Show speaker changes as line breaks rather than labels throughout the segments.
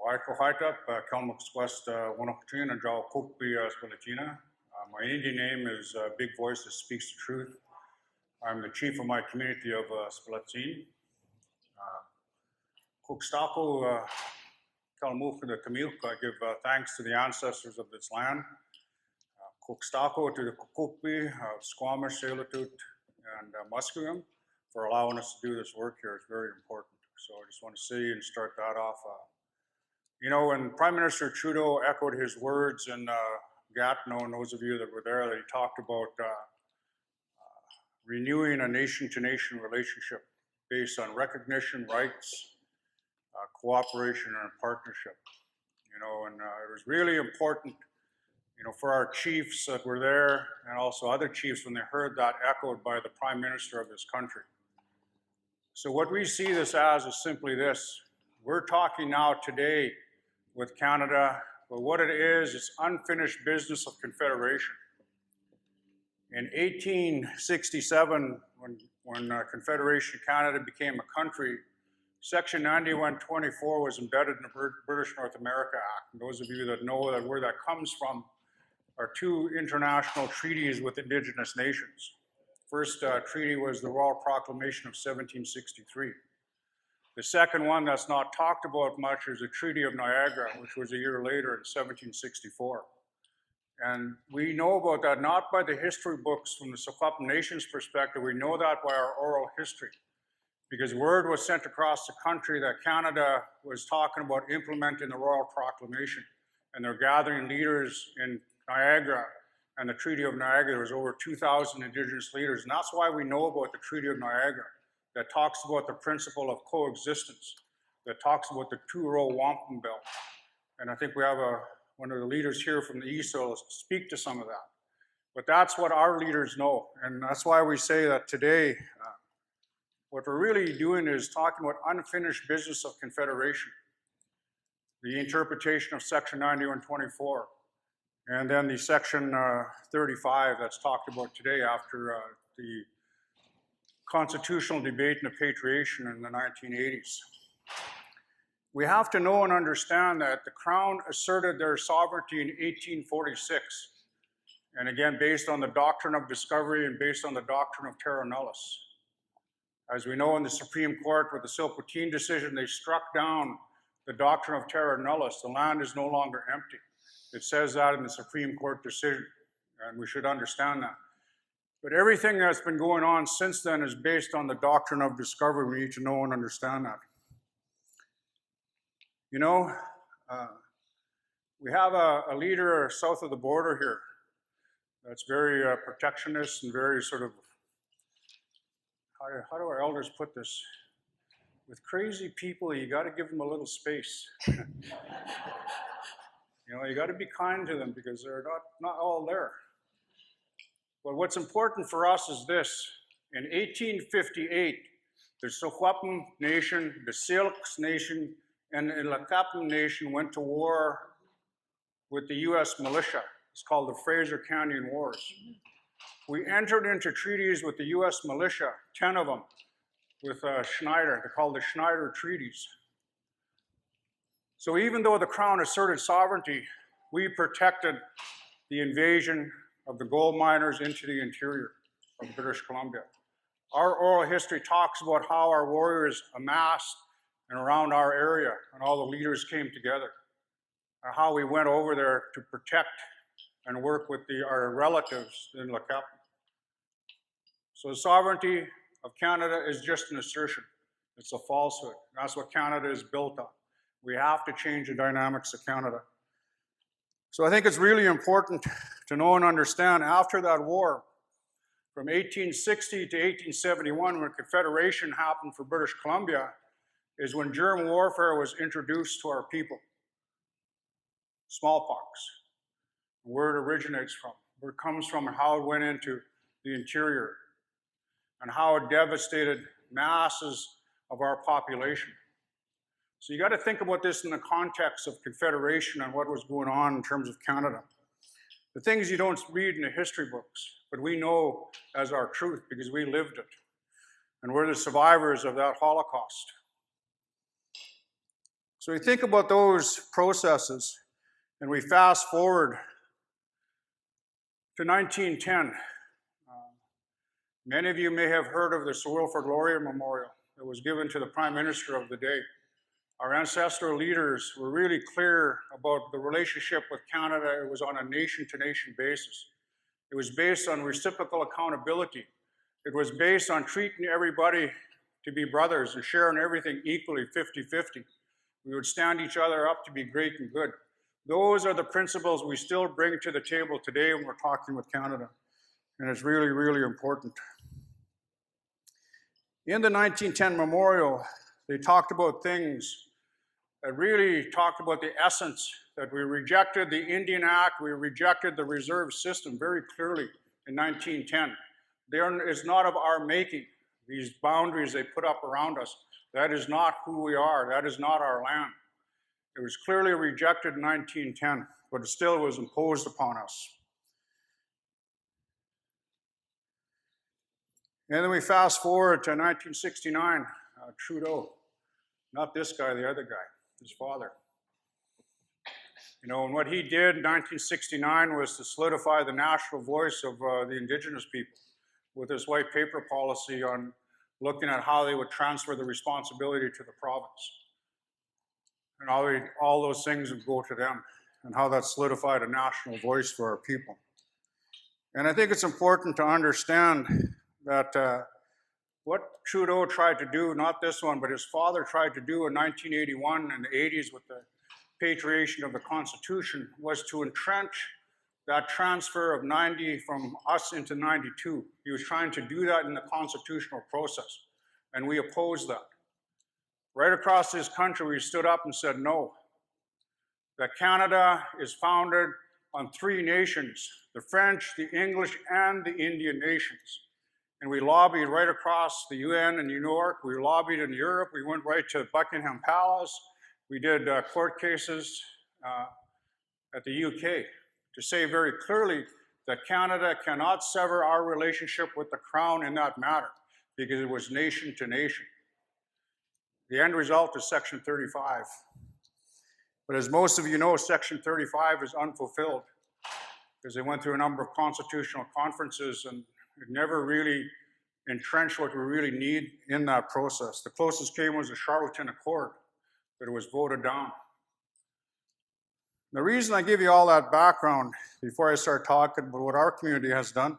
My Indian name is Big Voice That Speaks the Truth. I'm the chief of my community of Spalatin. Kukstako Kalmukha the Tamilk, I give thanks to the ancestors of this land. Kukstako to the Kukukpi, Squamish, Salutut, and Musqueam for allowing us to do this work here. It's very important. So I just want to say and start that off. You know, when Prime Minister Trudeau echoed his words in Gatineau, and those of you that were there, that he talked about renewing a nation-to-nation relationship based on recognition, rights, cooperation, and partnership. You know, and it was really important, you know, for our chiefs that were there, and also other chiefs when they heard that echoed by the Prime Minister of this country. So what we see this as is simply this. We're talking now today with Canada, but what it is, it's unfinished business of Confederation. In 1867, when Confederation Canada became a country, Section 9124 was embedded in the British North America Act. And those of you that know that where that comes from are two international treaties with Indigenous nations. First treaty was the Royal Proclamation of 1763. The second one that's not talked about much is the Treaty of Niagara, which was a year later in 1764. And we know about that not by the history books from the Soho Nation's perspective, we know that by our oral history. Because word was sent across the country that Canada was talking about implementing the Royal Proclamation. And they're gathering leaders in Niagara, and the Treaty of Niagara. There was over 2,000 Indigenous leaders. And that's why we know about the Treaty of Niagara, that talks about the principle of coexistence, that talks about the two-row wampum belt. And I think we have one of the leaders here from the East will speak to some of that. But that's what our leaders know. And that's why we say that today, what we're really doing is talking about unfinished business of Confederation, the interpretation of Section 9124, and then the Section 35 that's talked about today after the constitutional debate and repatriation in the 1980s. We have to know and understand that the Crown asserted their sovereignty in 1846, and again, based on the doctrine of discovery and based on the doctrine of terra nullius. As we know in the Supreme Court with the Silcotin decision, they struck down the doctrine of terra nullius. The land is no longer empty. It says that in the Supreme Court decision, and we should understand that. But everything that's been going on since then is based on the doctrine of discovery. We need to know and understand that. You know, we have a leader south of the border here that's very protectionist and very sort of, how do our elders put this? With crazy people, you got to give them a little space. You know, you got to be kind to them because they're not all there. But what's important for us is this. In 1858, the Soho Nation, the Silks Nation, and the Lefebvre Nation went to war with the U.S. militia. It's called the Fraser Canyon Wars. We entered into treaties with the U.S. militia, 10 of them, with Schneider. They're called the Schneider Treaties. So even though the Crown asserted sovereignty, we protected the invasion of the gold miners into the interior of British Columbia. Our oral history talks about how our warriors amassed and around our area and all the leaders came together, and how we went over there to protect and work with our relatives in Lefebvre. So the sovereignty of Canada is just an assertion. It's a falsehood. That's what Canada is built on. We have to change the dynamics of Canada. So I think it's really important to know and understand after that war, from 1860 to 1871, when Confederation happened for British Columbia, is when germ warfare was introduced to our people. Smallpox, where it originates from, where it comes from, and how it went into the interior, and how it devastated masses of our population. So you got to think about this in the context of Confederation and what was going on in terms of Canada. The things you don't read in the history books, but we know as our truth because we lived it. And we're the survivors of that Holocaust. So we think about those processes, and we fast forward to 1910. Many of you may have heard of the Sir Wilfrid Laurier Memorial that was given to the Prime Minister of the day. Our ancestral leaders were really clear about the relationship with Canada. It was on a nation-to-nation basis. It was based on reciprocal accountability. It was based on treating everybody to be brothers and sharing everything equally, 50-50. We would stand each other up to be great and good. Those are the principles we still bring to the table today when we're talking with Canada. And it's really, really important. In the 1910 memorial, they talked about things that really talked about the essence, that we rejected the Indian Act, we rejected the reserve system very clearly in 1910. There is not of our making, these boundaries they put up around us. That is not who we are, that is not our land. It was clearly rejected in 1910, but it still was imposed upon us. And then we fast forward to 1969, Trudeau. Not this guy, the other guy, his father. You know, and what he did in 1969 was to solidify the national voice of the Indigenous people with his white paper policy on looking at how they would transfer the responsibility to the province. And all those things would go to them, and how that solidified a national voice for our people. And I think it's important to understand that what Trudeau tried to do, not this one, but his father tried to do in 1981 and the 80s with the patriation of the Constitution, was to entrench that transfer of 90 from us into 92. He was trying to do that in the constitutional process, and we opposed that. Right across this country, we stood up and said no, that Canada is founded on three nations, the French, the English, and the Indian nations. And we lobbied right across the UN in New York. We lobbied in Europe. We went right to Buckingham Palace. We did court cases at the UK to say very clearly that Canada cannot sever our relationship with the Crown in that matter, because it was nation to nation. The end result is Section 35. But as most of you know, Section 35 is unfulfilled, because they went through a number of constitutional conferences and it never really entrenched what we really need in that process. The closest came was the Charlottetown Accord, but it was voted down. The reason I give you all that background before I start talking about what our community has done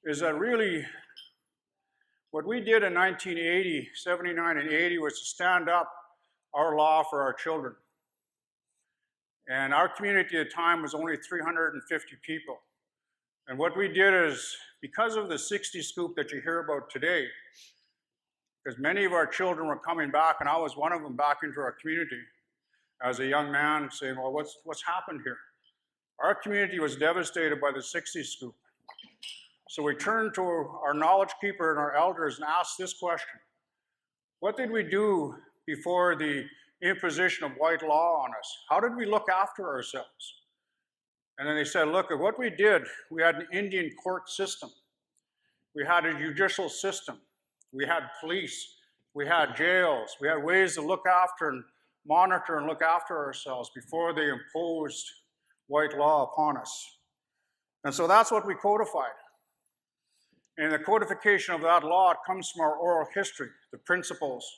is that really what we did in 1980, 79 and 80 was to stand up our law for our children. And our community at the time was only 350 people. And what we did is, because of the 60 scoop that you hear about today, because many of our children were coming back, and I was one of them, back into our community as a young man, saying, well, what's happened here? Our community was devastated by the 60 scoop. So we turned to our knowledge keeper and our elders and asked this question: what did we do before the imposition of white law on us? How did we look after ourselves? And then they said, look, at what we did, we had an Indian court system. We had a judicial system. We had police. We had jails. We had ways to look after and monitor and look after ourselves before they imposed white law upon us. And so that's what we codified. And the codification of that law, it comes from our oral history, the principles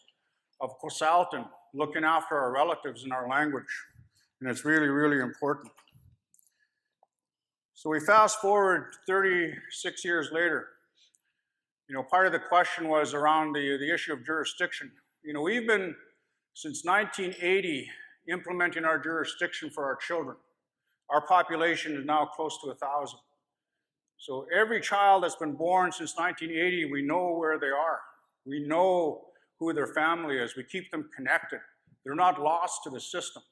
of Kosalton, looking after our relatives and our language. And it's really, really important. So we fast forward 36 years later. You know, part of the question was around the issue of jurisdiction. You know, we've been, since 1980, implementing our jurisdiction for our children. Our population is now close to 1,000. So every child that's been born since 1980, we know where they are. We know who their family is. We keep them connected. They're not lost to the system.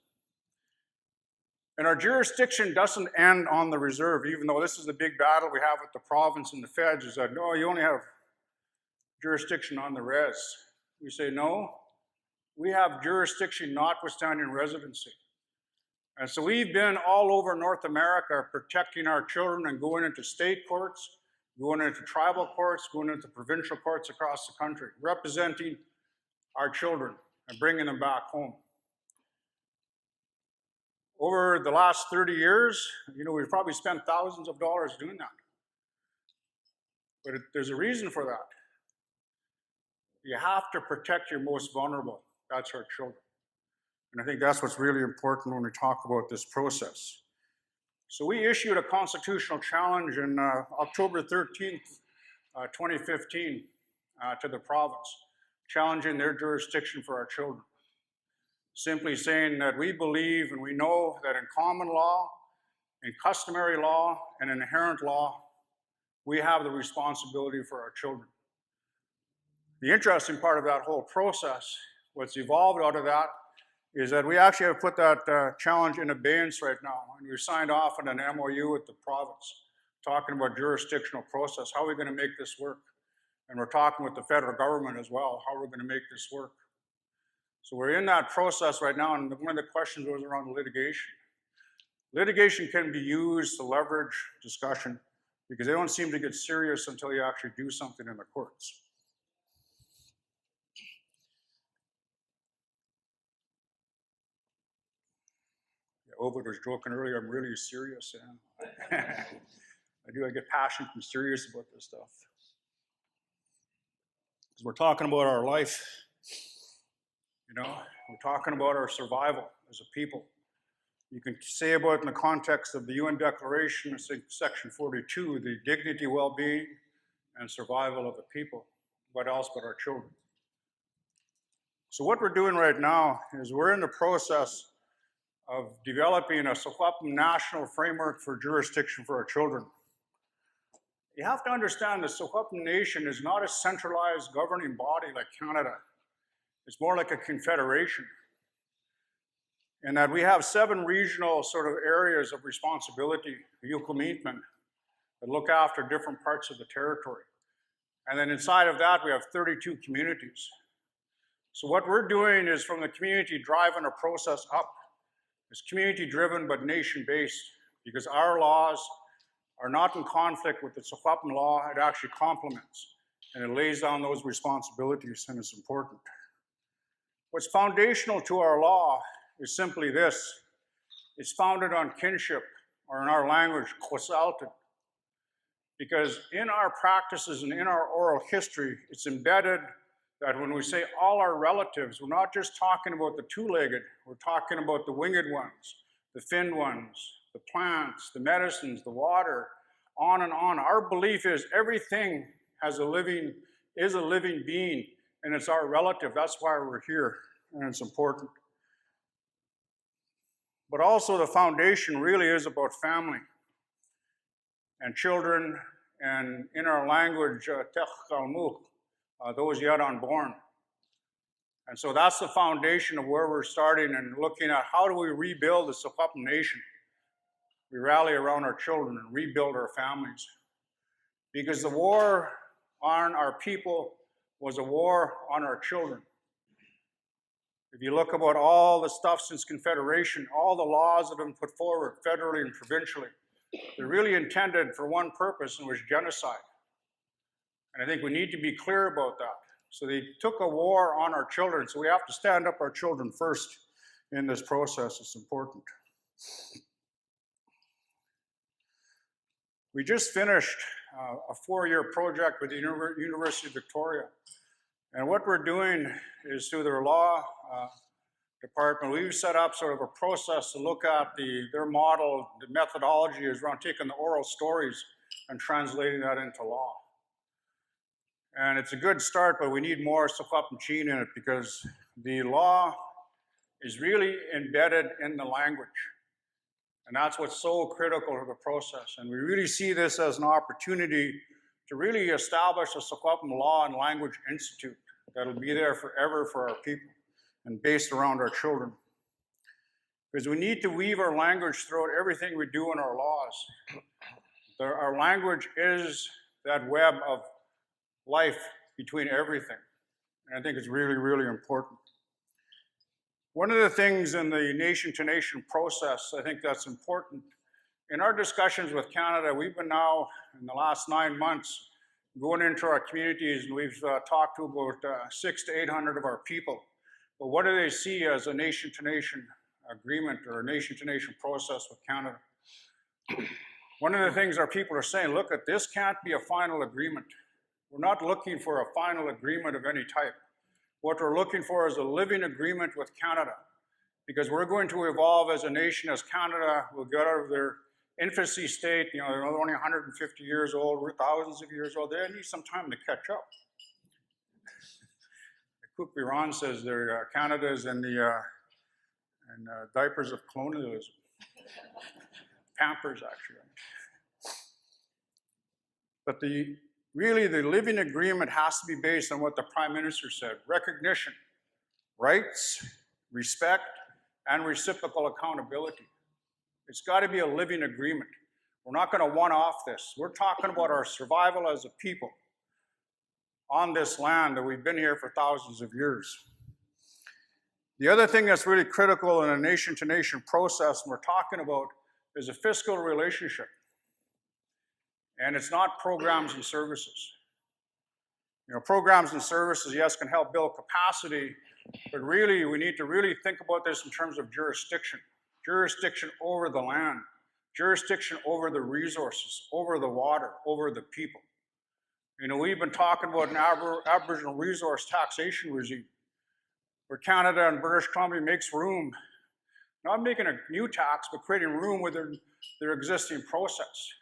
And our jurisdiction doesn't end on the reserve, even though this is the big battle we have with the province and the feds, is that, no, you only have jurisdiction on the res. We say, no, we have jurisdiction notwithstanding residency. And so we've been all over North America protecting our children and going into state courts, going into tribal courts, going into provincial courts across the country, representing our children and bringing them back home. Over the last 30 years, we've probably spent thousands of dollars doing that. But there's a reason for that. You have to protect your most vulnerable. That's our children. And I think that's what's really important when we talk about this process. So we issued a constitutional challenge on October 13th, 2015, to the province, challenging their jurisdiction for our children. Simply saying that we believe and we know that in common law, in customary law, and in inherent law, we have the responsibility for our children. The interesting part of that whole process, what's evolved out of that, is that we actually have put that challenge in abeyance right now, and we've signed off on an MOU with the province, talking about jurisdictional process, how are we going to make this work? And we're talking with the federal government as well, how we're going to make this work. So we're in that process right now, and one of the questions was around litigation. Litigation can be used to leverage discussion because they don't seem to get serious until you actually do something in the courts. Wilfrid was joking earlier, I'm really serious. Yeah. I get passionate and serious about this stuff. Because we're talking about our life, we're talking about our survival as a people. You can say about it in the context of the UN Declaration, Section 42, the dignity, well-being, and survival of the people. What else but our children? So what we're doing right now is we're in the process of developing a Shuswap national framework for jurisdiction for our children. You have to understand the Shuswap Nation is not a centralized governing body like Canada. It's more like a confederation. And that we have 7 regional sort of areas of responsibility, that look after different parts of the territory. And then inside of that, we have 32 communities. So what we're doing is from the community driving a process up. It's community-driven but nation-based because our laws are not in conflict with the Shuswap law. It actually complements and it lays down those responsibilities, and it's important. What's foundational to our law is simply this. It's founded on kinship, or in our language, Akwasasne. Because in our practices and in our oral history, it's embedded that when we say all our relatives, we're not just talking about the two-legged, we're talking about the winged ones, the finned ones, the plants, the medicines, the water, on and on. Our belief is everything is a living being, and it's our relative. That's why we're here, and it's important. But also the foundation really is about family and children, and in our language, those yet unborn. And so that's the foundation of where we're starting and looking at how do we rebuild the Shuswap Nation. We rally around our children and rebuild our families. Because the war on our people was a war on our children. If you look about all the stuff since Confederation, all the laws that have been put forward federally and provincially, they're really intended for one purpose, and it was genocide. And I think we need to be clear about that. So they took a war on our children, so we have to stand up our children first in this process. It's important. We just finished a 4-year project with the University of Victoria. And what we're doing is through their law department, we've set up sort of a process to look at their model, the methodology is around taking the oral stories and translating that into law. And it's a good start, but we need more Shuswap in it because the law is really embedded in the language. And that's what's so critical to the process. And we really see this as an opportunity to really establish a Shuswap Law and Language Institute that'll be there forever for our people and based around our children. Because we need to weave our language throughout everything we do in our laws. Our language is that web of life between everything. And I think it's really, really important. One of the things in the nation-to-nation process, I think that's important, in our discussions with Canada, we've been now, in the last 9 months, going into our communities, and we've talked to about 600 to 800 of our people. But what do they see as a nation-to-nation agreement or a nation-to-nation process with Canada. One of the things our people are saying, look, this can't be a final agreement. We're not looking for a final agreement of any type. What we're looking for is a living agreement with Canada, because we're going to evolve as a nation, as Canada will get out of their infancy state. You know, they're only 150 years old, we're thousands of years old. They need some time to catch up. Cook Biran says Canada is in the diapers of colonialism. Pampers, actually. But really, the living agreement has to be based on what the Prime Minister said: recognition, rights, respect, and reciprocal accountability. It's got to be a living agreement. We're not going to one-off this. We're talking about our survival as a people on this land that we've been here for thousands of years. The other thing that's really critical in a nation-to-nation process we're talking about is a fiscal relationship. And it's not programs and services. You know, programs and services, yes, can help build capacity, but really we need to really think about this in terms of jurisdiction. Jurisdiction over the land, jurisdiction over the resources, over the water, over the people. You know, we've been talking about an Aboriginal resource taxation regime where Canada and British Columbia makes room, not making a new tax, but creating room within their existing process.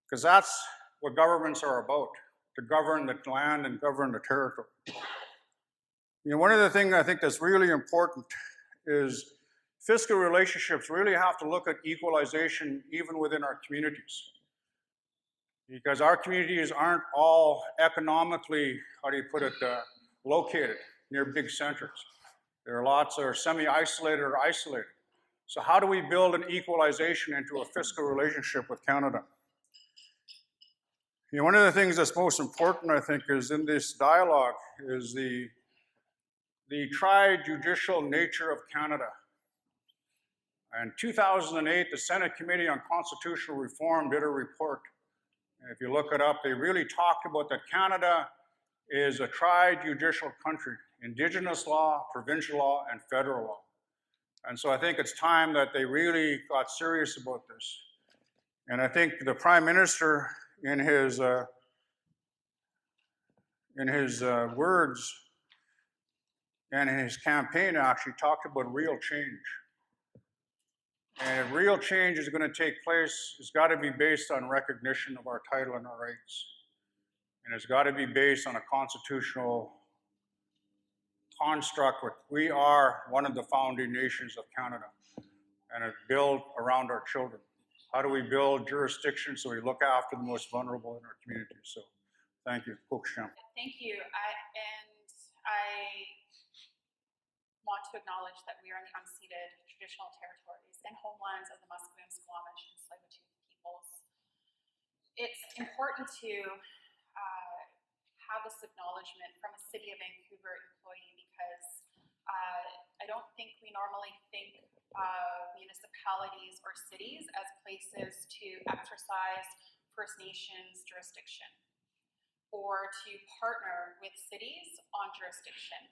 Because that's what governments are about, to govern the land and govern the territory. You know, one of the things I think that's really important is fiscal relationships really have to look at equalization even within our communities. Because our communities aren't all economically, how do you put it, located near big centers. There are lots that are semi-isolated or isolated. So how do we build an equalization into a fiscal relationship with Canada? You know, one of the things that's most important, I think, is in this dialogue is the tri-judicial nature of Canada. In 2008, the Senate Committee on Constitutional Reform did a report. And if you look it up, they really talked about that Canada is a tri-judicial country: Indigenous law, provincial law, and federal law. And so I think it's time that they really got serious about this. And I think the Prime Minister, in his words and in his campaign, actually talked about real change. And if real change is going to take place, it's got to be based on recognition of our title and our rights. And it's got to be based on a constitutional construct where we are one of the founding nations of Canada, and it's built around our children. How do we build jurisdiction so we look after the most vulnerable in our communities? So thank you.
Thank you. I want to acknowledge that we are in the unceded traditional territories and homelands of the Musqueam, Squamish, and Tsleil-Waututh peoples. It's important to have this acknowledgement from a City of Vancouver employee, because I don't think we normally think of municipalities or cities as places to exercise First Nations jurisdiction or to partner with cities on jurisdiction.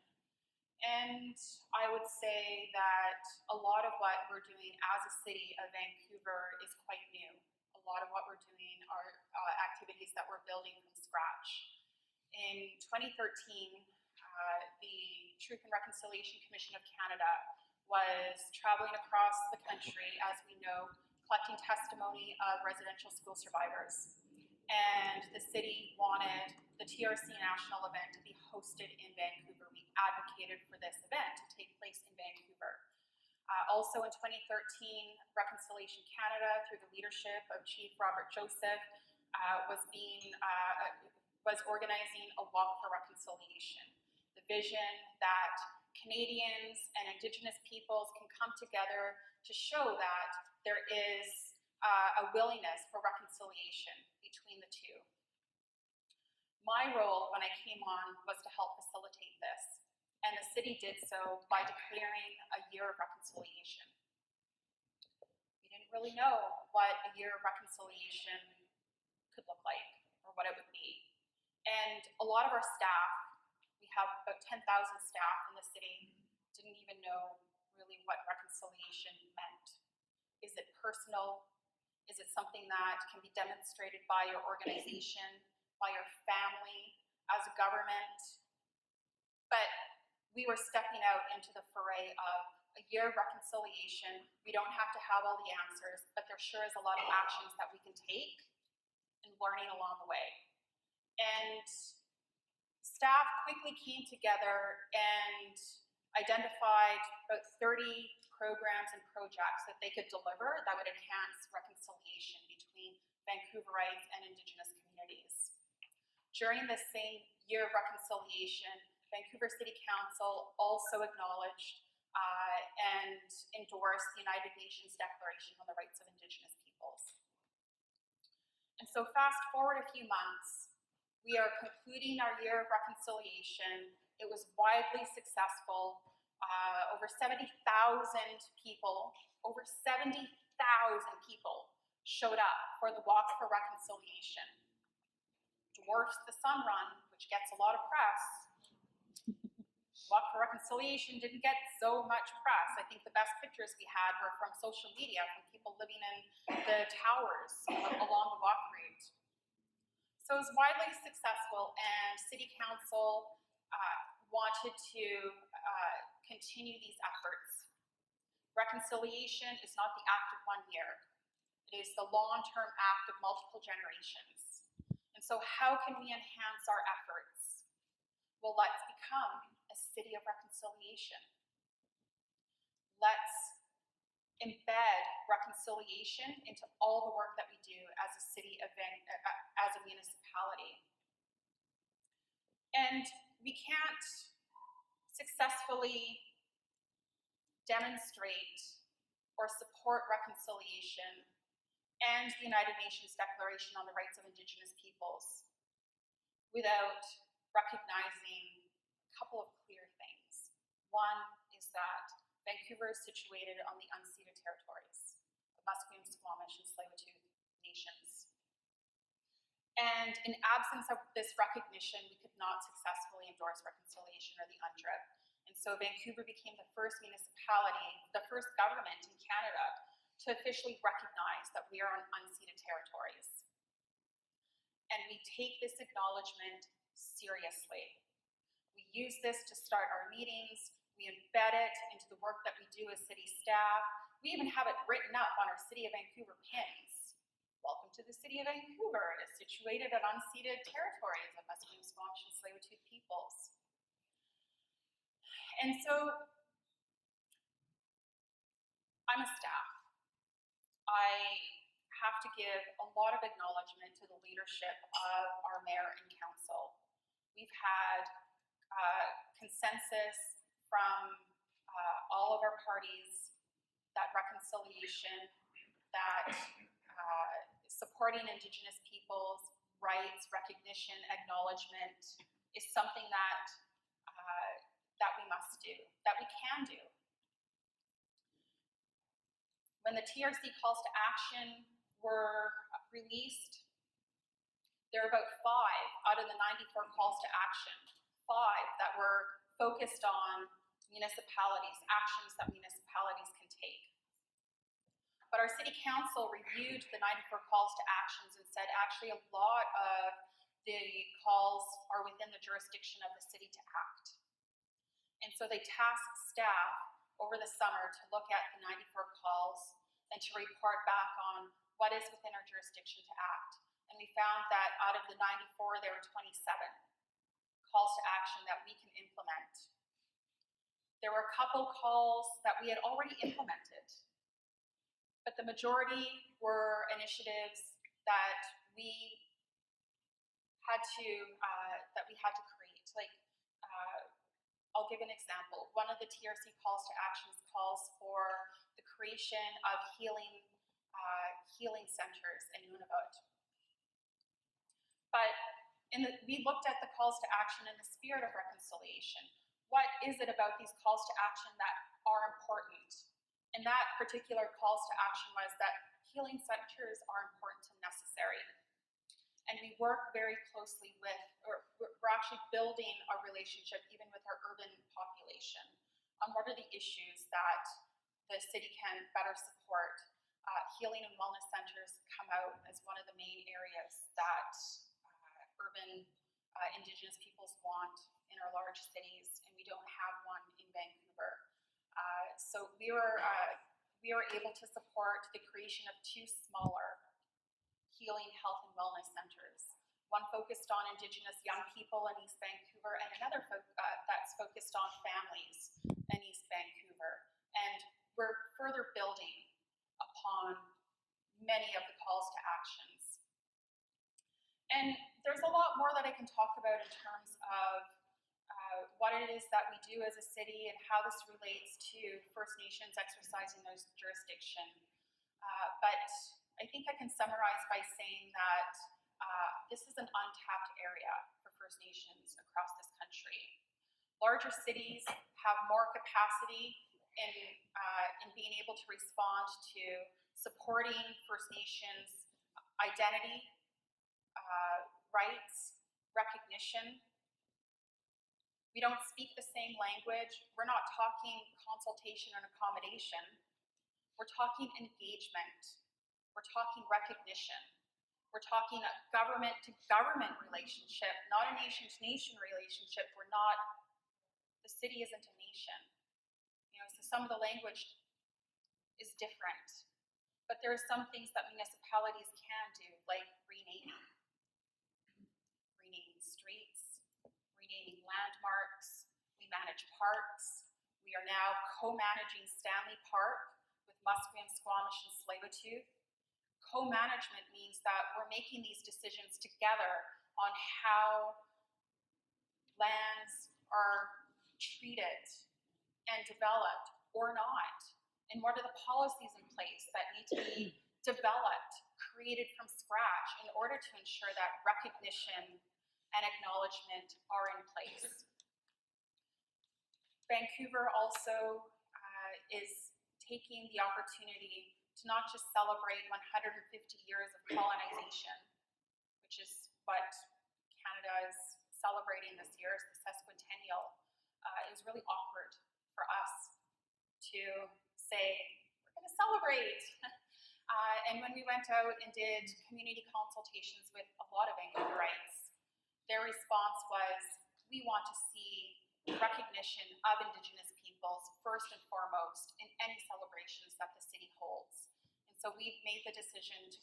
And I would say that a lot of what we're doing as a City of Vancouver is quite new. A lot of what we're doing are activities that we're building from scratch. In 2013, the Truth and Reconciliation Commission of Canada was traveling across the country, as we know, collecting testimony of residential school survivors. And the city wanted the TRC national event to be hosted in Vancouver. We advocated for this event to take place in Vancouver. Also in 2013, Reconciliation Canada, through the leadership of Chief Robert Joseph, was organizing a walk for reconciliation. The vision that Canadians and Indigenous peoples can come together to show that there is a willingness for reconciliation between the two. My role when I came on was to help facilitate this, and the city did so by declaring a year of reconciliation. We didn't really know what a year of reconciliation could look like or what it would be. And a lot of our staff, we have about 10,000 staff in the city, didn't even know really what reconciliation meant. Is it personal? Is it something that can be demonstrated by your organization, by your family, as a government? But we were stepping out into the foray of a year of reconciliation. We don't have to have all the answers, but there sure is a lot of actions that we can take and learning along the way. And staff quickly came together and identified about 30 programs and projects that they could deliver that would enhance reconciliation between Vancouverites and Indigenous communities. During this same year of reconciliation, Vancouver City Council also acknowledged and endorsed the United Nations Declaration on the Rights of Indigenous Peoples. And so fast forward a few months, we are concluding our year of reconciliation. It was widely successful. Over 70,000 people showed up for the Walk for Reconciliation. Dwarfs the Sun Run, which gets a lot of press. Walk for Reconciliation didn't get so much press. I think the best pictures we had were from social media, from people living in the towers along the walk route. So it was widely successful, and City Council wanted to continue these efforts. Reconciliation is not the act of one year. It is the long-term act of multiple generations. And so how can we enhance our efforts? Well, let's become a city of reconciliation. Let's embed reconciliation into all the work that we do as a city of as a municipality. And we can't successfully demonstrate or support reconciliation and the United Nations Declaration on the Rights of Indigenous Peoples without recognizing a couple of clear things. One is that Vancouver is situated on the unceded territories of Musqueam, Squamish, and Tsleil-Waututh nations. And in absence of this recognition, we could not successfully endorse reconciliation or the UNDRIP. And so Vancouver became the first municipality, the first government in Canada to officially recognize that we are on unceded territories. And we take this acknowledgement seriously. We use this to start our meetings. We embed it into the work that we do as city staff. We even have it written up on our City of Vancouver pins. Welcome to the City of Vancouver. It is situated on unceded territories of Musqueam, Squamish, and Tsleil-Waututh peoples. And so, I'm a staff. I have to give a lot of acknowledgement to the leadership of our mayor and council. We've had consensus from all of our parties that reconciliation, that supporting Indigenous peoples' rights, recognition, acknowledgement is something that that we must do, that we can do. When the TRC calls to action were released, there are about 5 out of the 94 calls to action, 5 that were focused on municipalities, actions that municipalities can take. But our city council reviewed the 94 calls to actions and said actually a lot of the calls are within the jurisdiction of the city to act. And so they tasked staff over the summer to look at the 94 calls and to report back on what is within our jurisdiction to act. And we found that out of the 94, there were 27 calls to action that we can implement. There were a couple calls that we had already implemented, but the majority were initiatives that we had to create. Like, I'll give an example. One of the TRC calls to actions calls for the creation of healing centers in Nunavut. But we looked at the calls to action in the spirit of reconciliation. What is it about these calls to action that are important? And that particular calls to action was that healing centers are important and necessary. And we work very closely with, or we're actually building a relationship even with our urban population on what are the issues that the city can better support. Healing and wellness centers come out as one of the main areas that urban Indigenous peoples want in our large cities, and we don't have one in Vancouver. So we were able to support the creation of 2 smaller healing, health, and wellness centers. One focused on Indigenous young people in East Vancouver, and another that's focused on families in East Vancouver. And we're further building upon many of the calls to actions. And there's a lot more that I can talk about in terms of what it is that we do as a city and how this relates to First Nations exercising those jurisdiction. But I think I can summarize by saying that this is an untapped area for First Nations across this country. Larger cities have more capacity in being able to respond to supporting First Nations identity, rights, recognition. We don't speak the same language. We're not talking consultation and accommodation. We're talking engagement. We're talking recognition. We're talking a government-to-government relationship, not a nation-to-nation relationship. The city isn't a nation. So some of the language is different. But there are some things that municipalities can do, like renaming streets, renaming landmarks. We manage parks. We are now co-managing Stanley Park with Musqueam, Squamish, and Tsleil-Waututh. Co-management means that we're making these decisions together on how lands are treated and developed or not, and what are the policies in place that need to be developed, created from scratch in order to ensure that recognition and acknowledgement are in place. Vancouver also is taking the opportunity to not just celebrate 150 years of colonization, which is what Canada is celebrating this year, is the sesquicentennial. It was really awkward for us to say, we're going to celebrate. And when we went out and did community consultations with a lot of Vancouverites, their response was, we want to see recognition of Indigenous peoples first and foremost in any celebrations that the city holds. And so we've made the decision to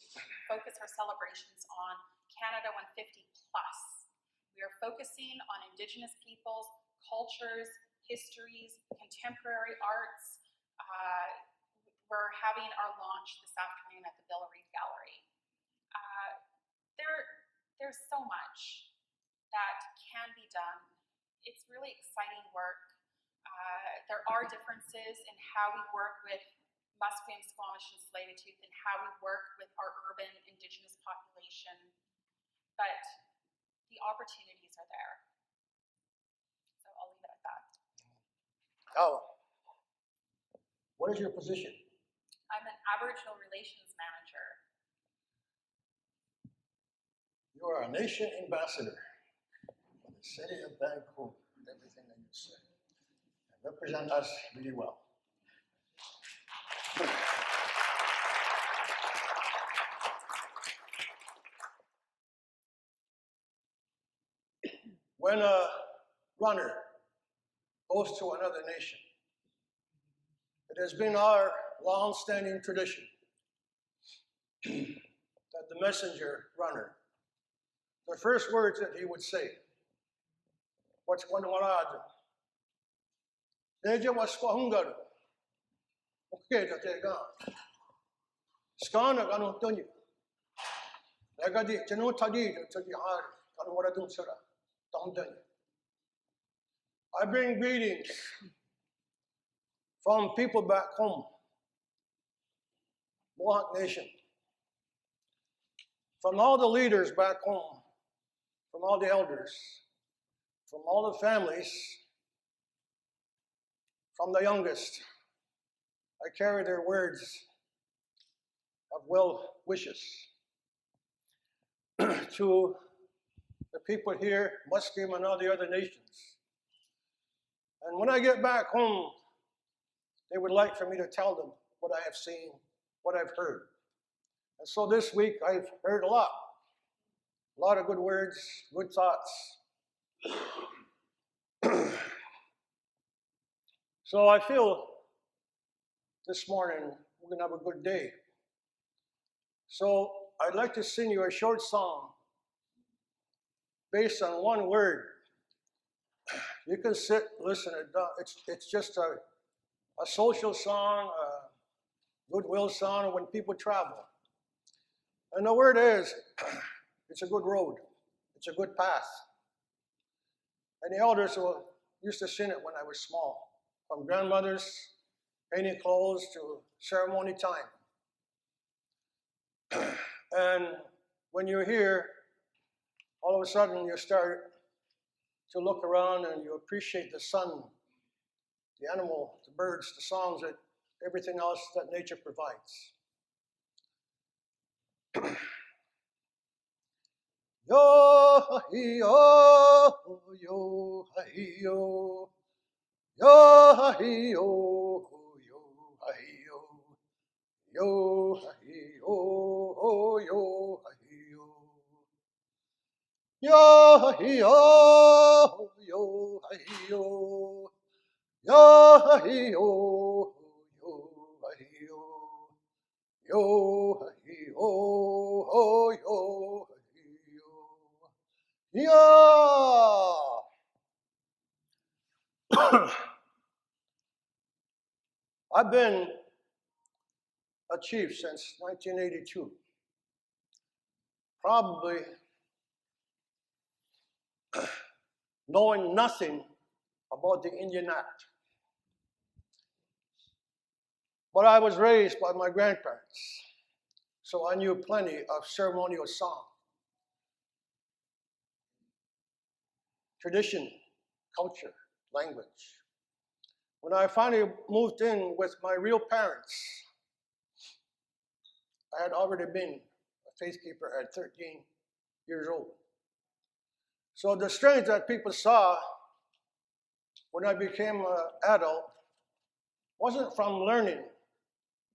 focus our celebrations on Canada 150 plus. We are focusing on Indigenous peoples, cultures, histories, contemporary arts. We're having our launch this afternoon at the Laurier Gallery. There's so much that can be done. It's really exciting work. There are differences in how we work with Musqueam, Squamish, and Tsleil-Waututh, and how we work with our urban Indigenous population, but the opportunities are there. So I'll leave it at that.
What is your position?
I'm an Aboriginal Relations Manager.
You are a nation ambassador for the City of Vancouver, everything that you say. And represent us really well. When a runner goes to another nation, it has been our long-standing tradition that the messenger runner, the first words that he would say, what's one warad? Deja was Swahungaru. Okay, that they gone. Skana Ganutonia. Nagadi, Janu Tadi, Tadihar, Ganuaradum Sura, Tomdani. I bring greetings from people back home, Mohawk Nation, from all the leaders back home, from all the elders, from all the families, from the youngest. I carry their words of well wishes to the people here, Musqueam and all the other nations. And when I get back home, they would like for me to tell them what I have seen, what I've heard. And so this week I've heard a lot of good words, good thoughts. So I feel this morning we're going to have a good day. So I'd like to sing you a short song based on one word. You can sit, listen. It's just a social song, a goodwill song when people travel. And the word is, it's a good road. It's a good path. And the elders used to sing it when I was small, from grandmothers painting clothes to ceremony time. And when you're here, all of a sudden you start to look around and you appreciate the sun, the animal, the birds, the songs, that everything else that nature provides. Yo hi yo, yo hi yo, yo hi yo, yo hi yo, yo hi yo, yo hi yo, yo hi yo, yo hi yo, yo hi yo, yo hi yo, yo hi yo, yo. Yeah. I've been a chief since 1982. Probably knowing nothing about the Indian Act. But I was raised by my grandparents, so I knew plenty of ceremonial song, tradition, culture, language. When I finally moved in with my real parents, I had already been a faith keeper at 13 years old. So the strength that people saw when I became an adult wasn't from learning,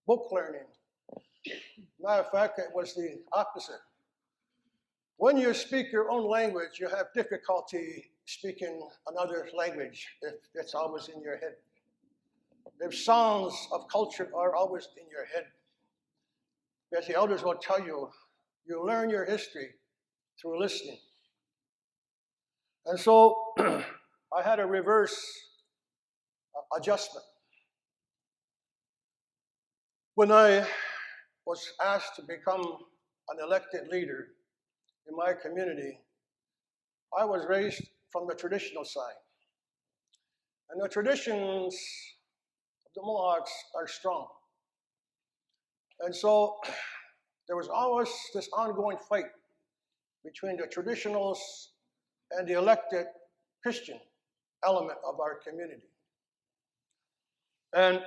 book learning. Matter of fact, it was the opposite. When you speak your own language, you have difficulty speaking another language if it's always in your head. The sounds of culture are always in your head. As the elders will tell you, you learn your history through listening. And so I had a reverse adjustment. When I was asked to become an elected leader in my community, I was raised from the traditional side. And the traditions of the Mohawks are strong. And so there was always this ongoing fight between the traditionals and the elected Christian element of our community. And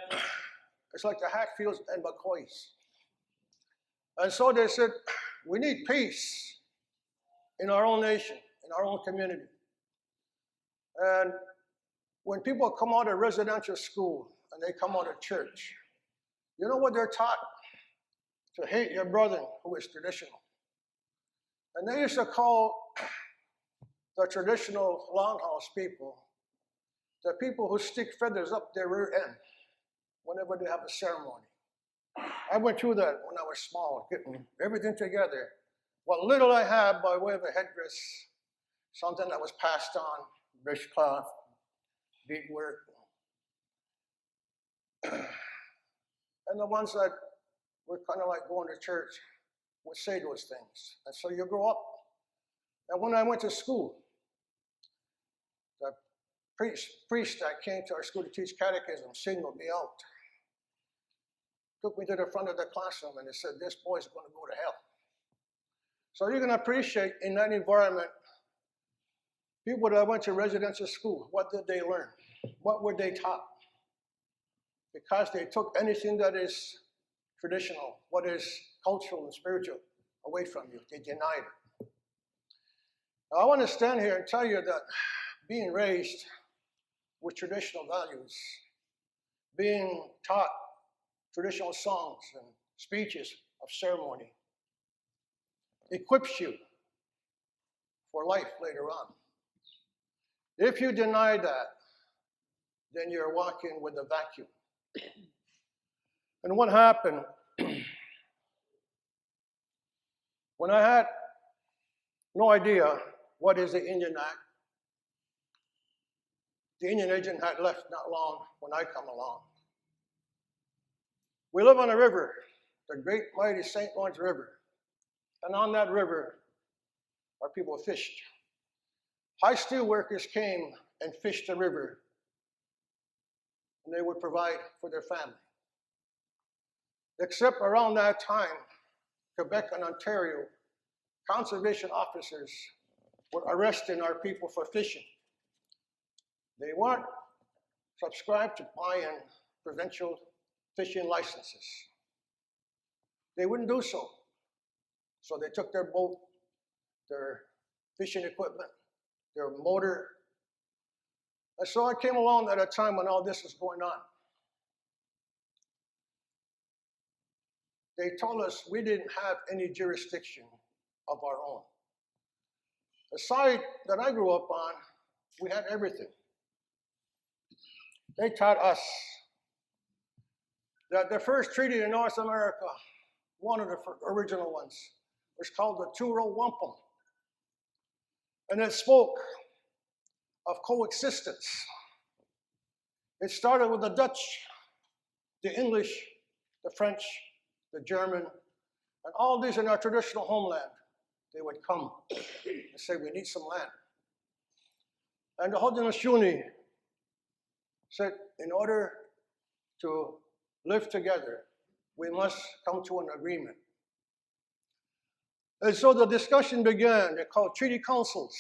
it's like the Hatfields and McCoys. And so they said, we need peace in our own nation, in our own community. And when people come out of residential school and they come out of church, you know what they're taught? To hate your brother who is traditional. And they used to call the traditional longhouse people the people who stick feathers up their rear end whenever they have a ceremony. I went through that when I was small, getting everything together. What little I had by way of a headdress, something that was passed on, rich cloth, beadwork. And the ones that were kind of like going to church would say those things. And so you grow up. And when I went to school, the priest that came to our school to teach catechism singled me out. Took me to the front of the classroom and he said, this boy's going to go to hell. So you can appreciate in that environment, people that went to residential school, what did they learn? What were they taught? Because they took anything that is traditional, what is cultural and spiritual, away from you. They denied it. Now, I want to stand here and tell you that being raised with traditional values being taught traditional songs and speeches of ceremony equips you for life later on. If you deny that, then you're walking with a vacuum. And what happened, when I had no idea what is the Indian Act, the Indian agent had left not long when I come along. We live on a river, the great mighty St. Lawrence River. And on that river, our people fished. High steel workers came and fished the river, and they would provide for their family. Except around that time, Quebec and Ontario, conservation officers were arresting our people for fishing. They weren't subscribed to buying provincial fishing licenses. They wouldn't do so. So they took their boat, their fishing equipment, their motor. And so I came along at a time when all this was going on. They told us we didn't have any jurisdiction of our own. The side that I grew up on, we had everything. They taught us that the first treaty in North America, one of the original ones, was called the Two-Row Wampum. And it spoke of coexistence. It started with the Dutch, the English, the French, the German, and all these in our traditional homeland. They would come and say, we need some land. And the Haudenosaunee said, in order to live together, we must come to an agreement. And so the discussion began. They're called treaty councils.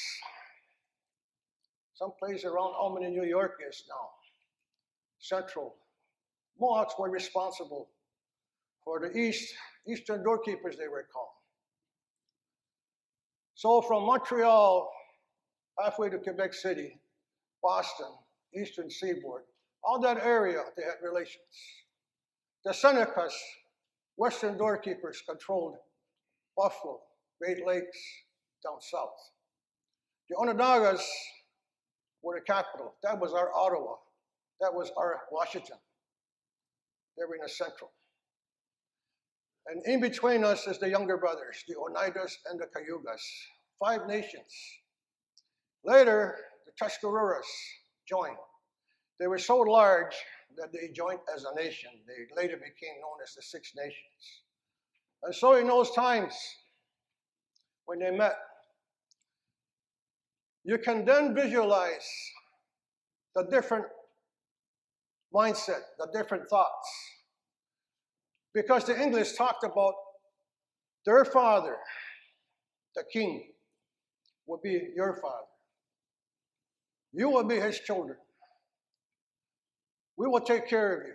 Someplace around Albany, New York is now central. Mohawks were responsible for the eastern doorkeepers, they were called. So from Montreal, halfway to Quebec City, Boston, Eastern Seaboard, all that area, they had relations. The Senecas, western doorkeepers, controlled Buffalo, Great Lakes, down south. The Onondagas were the capital. That was our Ottawa. That was our Washington. They were in the central. And in between us is the younger brothers, the Oneidas and the Cayugas, 5 nations. Later, the Tuscaroras joined. They were so large that they joined as a nation. They later became known as the 6 Nations. And so in those times, when they met, you can then visualize the different mindset, the different thoughts. Because the English talked about their father, the king, will be your father. You will be his children. We will take care of you.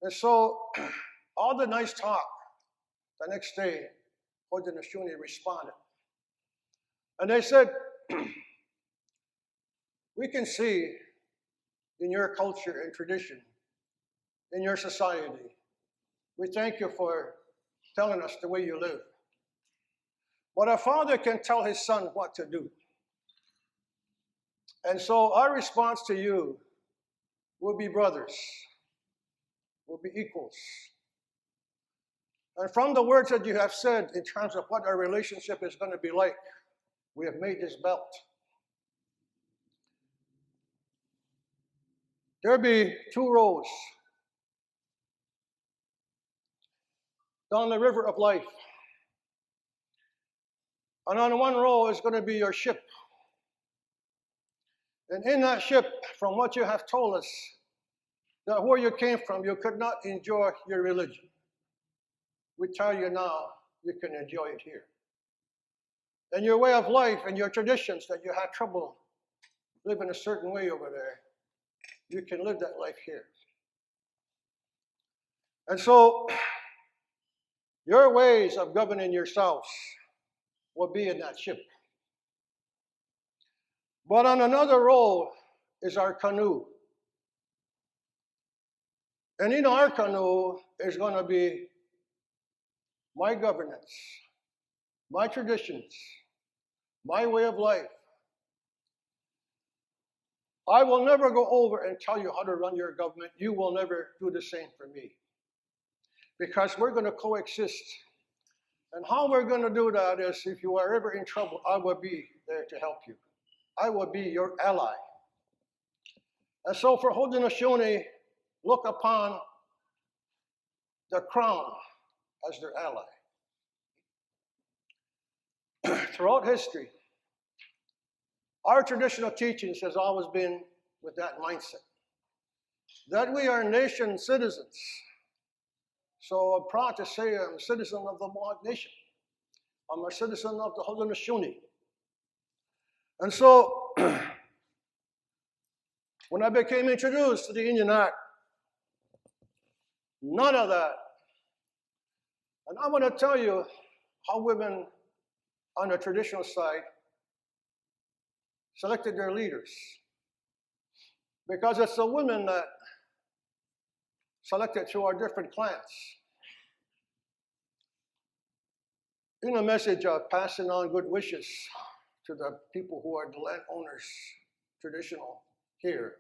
And so, all the nice talk, the next day, Haudenosaunee responded. And they said, we can see in your culture and tradition, in your society, we thank you for telling us the way you live. But a father can tell his son what to do. And so our response to you will be brothers, will be equals. And from the words that you have said in terms of what our relationship is going to be like, we have made this belt. There'll be 2 rows down the river of life. And on one row is going to be your ship. And in that ship, from what you have told us, that where you came from, you could not enjoy your religion. We tell you now, you can enjoy it here. And your way of life and your traditions that you had trouble living a certain way over there, you can live that life here. And so, your ways of governing yourselves will be in that ship. But on another row is our canoe. And in our canoe is going to be my governance, my traditions, my way of life. I will never go over and tell you how to run your government. You will never do the same for me. Because we're going to coexist. And how we're going to do that is if you are ever in trouble, I will be there to help you. I will be your ally. And so for Haudenosaunee, look upon the crown as their ally. Throughout history, our traditional teachings has always been with that mindset, that we are nation citizens. So I'm proud to say I'm a citizen of the Mohawk Nation. I'm a citizen of the Haudenosaunee. And so, when I became introduced to the Indian Act, none of that. And I want to tell you how women on the traditional side selected their leaders. Because it's the women that selected through our different clans. In a message of passing on good wishes to the people who are the landowners, traditional here,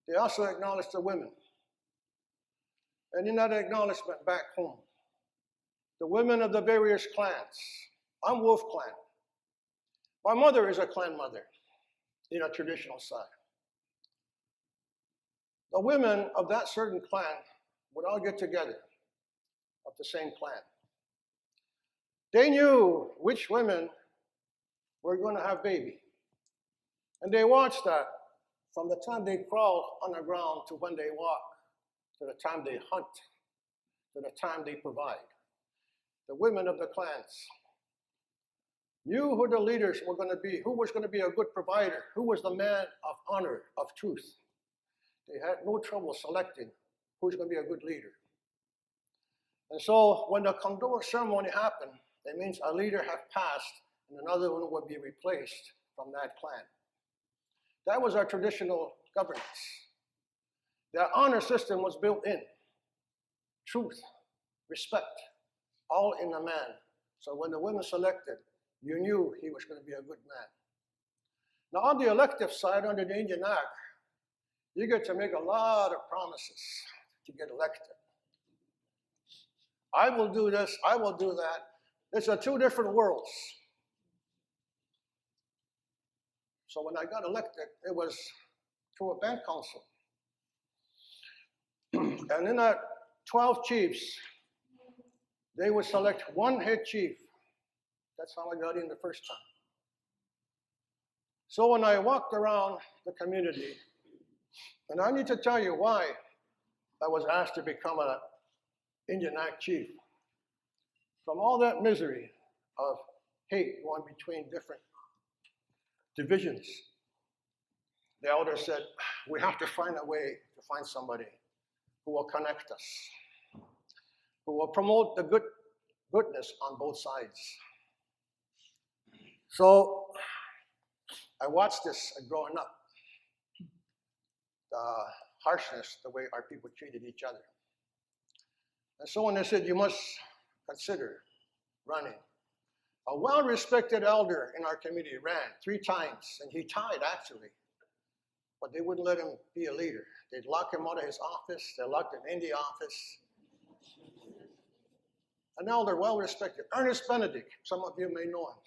they also acknowledge the women. And in that acknowledgement back home, the women of the various clans, I'm Wolf Clan. My mother is a clan mother in a traditional side. The women of that certain clan would all get together of the same clan. They knew which women were going to have baby. And they watched that from the time they crawl on the ground to when they walk, to the time they hunt, to the time they provide. The women of the clans knew who the leaders were going to be, who was going to be a good provider, who was the man of honor, of truth. They had no trouble selecting who's going to be a good leader. And so when the condor ceremony happened, it means a leader had passed and another one would be replaced from that clan. That was our traditional governance. That honor system was built in. Truth, respect, all in a man. So when the women selected, you knew he was going to be a good man. Now on the elective side, under the Indian Act, you get to make a lot of promises to get elected. I will do this, I will do that. It's two different worlds. So when I got elected, it was through a band council. And in that 12 chiefs, they would select one head chief. That's how I got in the first time. So when I walked around the community, and I need to tell you why I was asked to become an Indian Act chief. From all that misery of hate going between different divisions, the elder said, we have to find a way to find somebody who will connect us, who will promote the goodness on both sides. So I watched this growing up, the harshness, the way our people treated each other. And so when they said, you must consider running, a well-respected elder in our community ran 3 times, and he tied actually, but they wouldn't let him be a leader. They'd lock him out of his office, they locked him in the office. An elder, well-respected, Ernest Benedict, some of you may know him.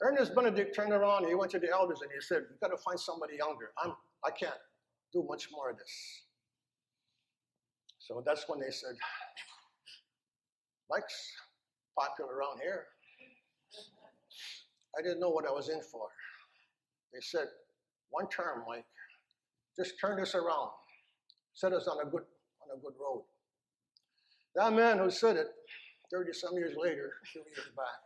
Ernest Benedict turned around, he went to the elders and he said, you've got to find somebody younger. I can't do much more of this. So that's when they said, Mike's popular around here. I didn't know what I was in for. They said, 1 term, Mike, just turn this around. Set us on a good road. That man who said it 30-some years later, a few years back,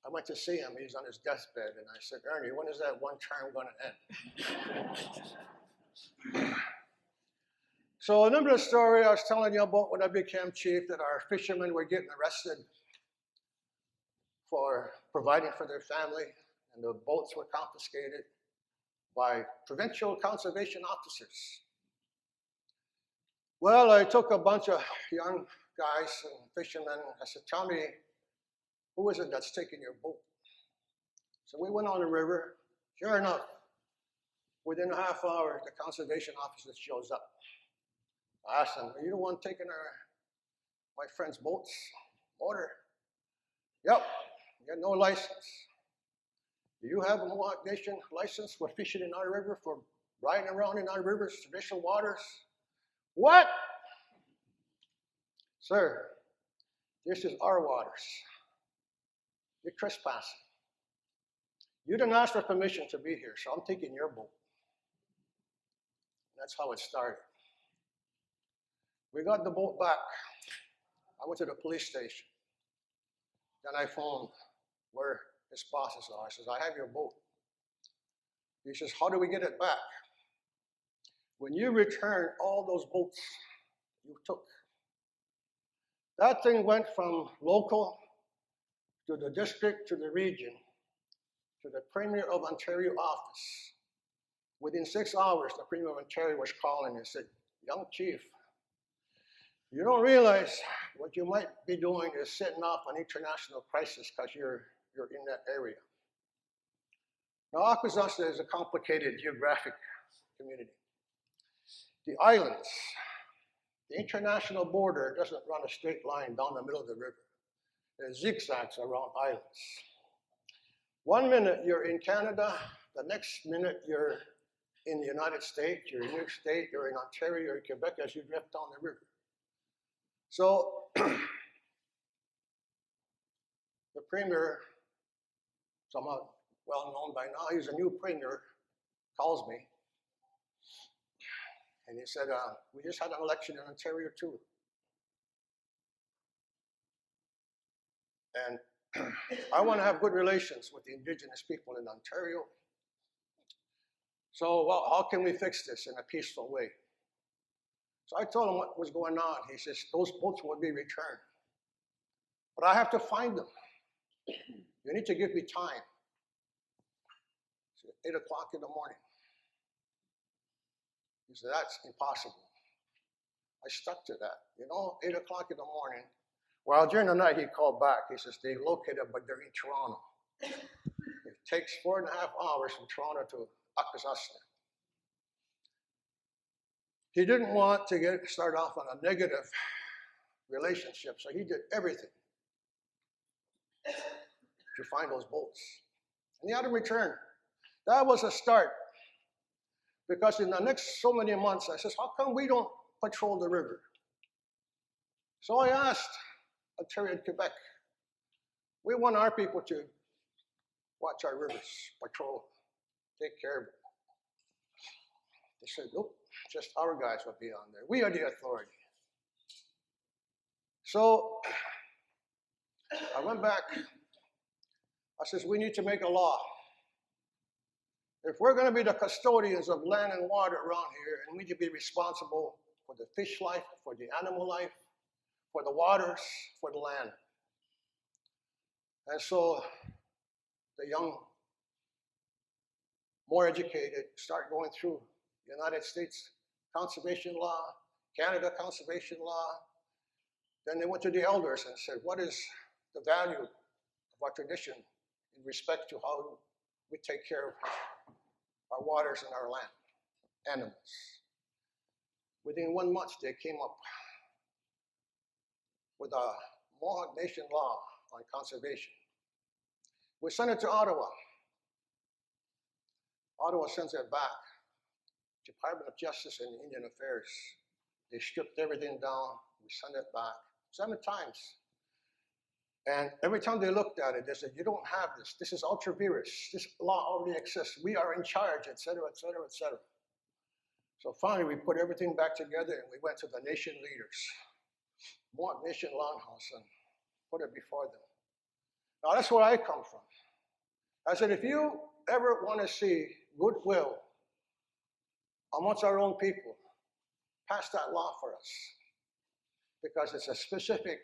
I went to see him, he's on his deathbed, and I said, Ernie, when is that 1 term going to end? So remember the story I was telling you about when I became chief, that our fishermen were getting arrested for providing for their family, and the boats were confiscated by provincial conservation officers. Well, I took a bunch of young guys and fishermen. I said, tell me, who is it that's taking your boat? So we went on the river. Sure enough, within a half hour, the conservation officer shows up. I asked him, are you the one taking my friend's boats? Motor? Yep, you got no license. Do you have a Mohawk Nation license for fishing in our river, for riding around in our rivers, traditional waters? What? Sir, this is our waters. You're trespassing. You didn't ask for permission to be here, so I'm taking your boat. That's how it started. We got the boat back. I went to the police station. Then I phoned where his bosses are. I says, I have your boat. He says, how do we get it back? When you return all those boats you took, that thing went from local to the district to the region to the Premier of Ontario office. Within 6 hours, the Premier of Ontario was calling and said, young chief, you don't realize what you might be doing is setting off an international crisis because you're in that area. Now, Akwasasne is a complicated geographic community. The islands, the international border doesn't run a straight line down the middle of the river. There's zigzags around islands. 1 minute you're in Canada, the next minute you're in the United States, you're in New York State, you're in Ontario, you're in Quebec as you drift down the river. So the Premier, somewhat well known by now, he's a new Premier, calls me. And he said, we just had an election in Ontario too. And I want to have good relations with the Indigenous people in Ontario. So, well, how can we fix this in a peaceful way? So I told him what was going on. He says, those boats will be returned. But I have to find them. You need to give me time. So 8 o'clock in the morning. He said, that's impossible. I stuck to that. 8 o'clock in the morning. Well, during the night, he called back. He says, they located them, but they're in Toronto. It takes 4.5 hours from Toronto to Akwasasne. He didn't want to start off on a negative relationship, so he did everything to find those boats. And he had to return. That was a start. Because in the next so many months, I says, how come we don't patrol the river? So I asked Ontario and Quebec, we want our people to watch our rivers, patrol, take care of it. They said, nope, just our guys will be on there. We are the authority. So I went back. I says, we need to make a law. If we're going to be the custodians of land and water around here, and we need to be responsible for the fish life, for the animal life, for the waters, for the land. And so the young, more educated, start going through United States conservation law, Canada conservation law. Then they went to the elders and said, what is the value of our tradition in respect to how we take care of our waters and our land, animals? Within 1 month, they came up with a Mohawk Nation law on conservation. We sent it to Ottawa. Ottawa sends it back. Department of Justice and Indian Affairs. They stripped everything down. We sent it back 7 times. And every time they looked at it, they said, you don't have this. This is ultra virus. This law already exists. We are in charge, et cetera, et cetera, et cetera. So finally, we put everything back together and we went to the nation leaders, Mohawk Nation Longhouse, and put it before them. Now, that's where I come from. I said, if you ever want to see goodwill amongst our own people, pass that law for us, because it's a specific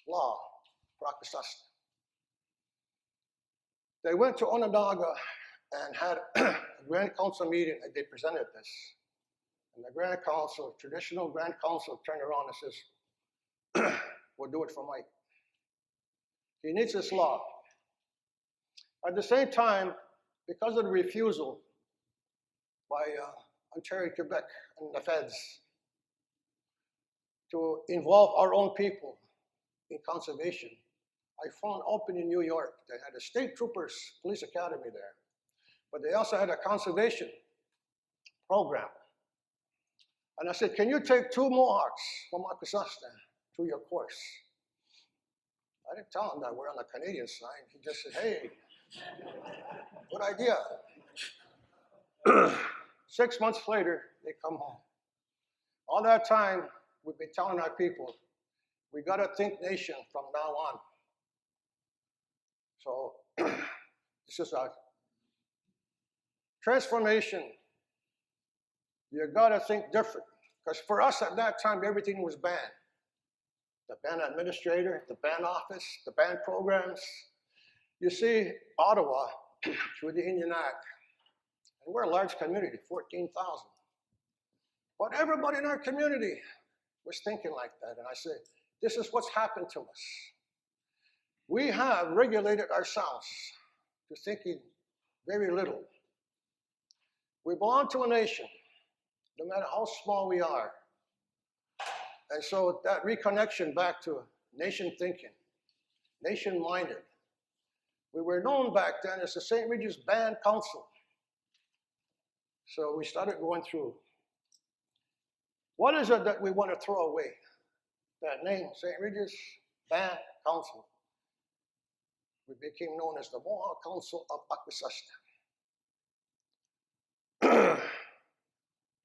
law for Akwasasne. They went to Onondaga and had a Grand Council meeting, and they presented this. And the Grand Council, traditional Grand Council, turned around and says, we'll do it for Mike. He needs this law. At the same time, because of the refusal by Ontario, Quebec, and the feds to involve our own people in conservation, I found open in New York. They had a state troopers police academy there, but they also had a conservation program. And I said, can you take 2 Mohawks from Akwasasne to your course? I didn't tell him that we're on the Canadian side. He just said, hey, good idea. 6 months later, they come home. All that time, we've been telling our people, we got to think nation from now on. So this is a transformation. You got to think different. Because for us at that time, everything was banned. The band administrator, the band office, the band programs. You see, Ottawa, through the Indian Act, and we're a large community, 14,000. But everybody in our community was thinking like that. And I said, this is what's happened to us. We have regulated ourselves to thinking very little. We belong to a nation, no matter how small we are. And so that reconnection back to nation thinking, nation-minded. We were known back then as the St. Regis Band Council. So we started going through, what is it that we want to throw away? That name, St. Regis Band Council. We became known as the Mohawk Council of Akwasasne.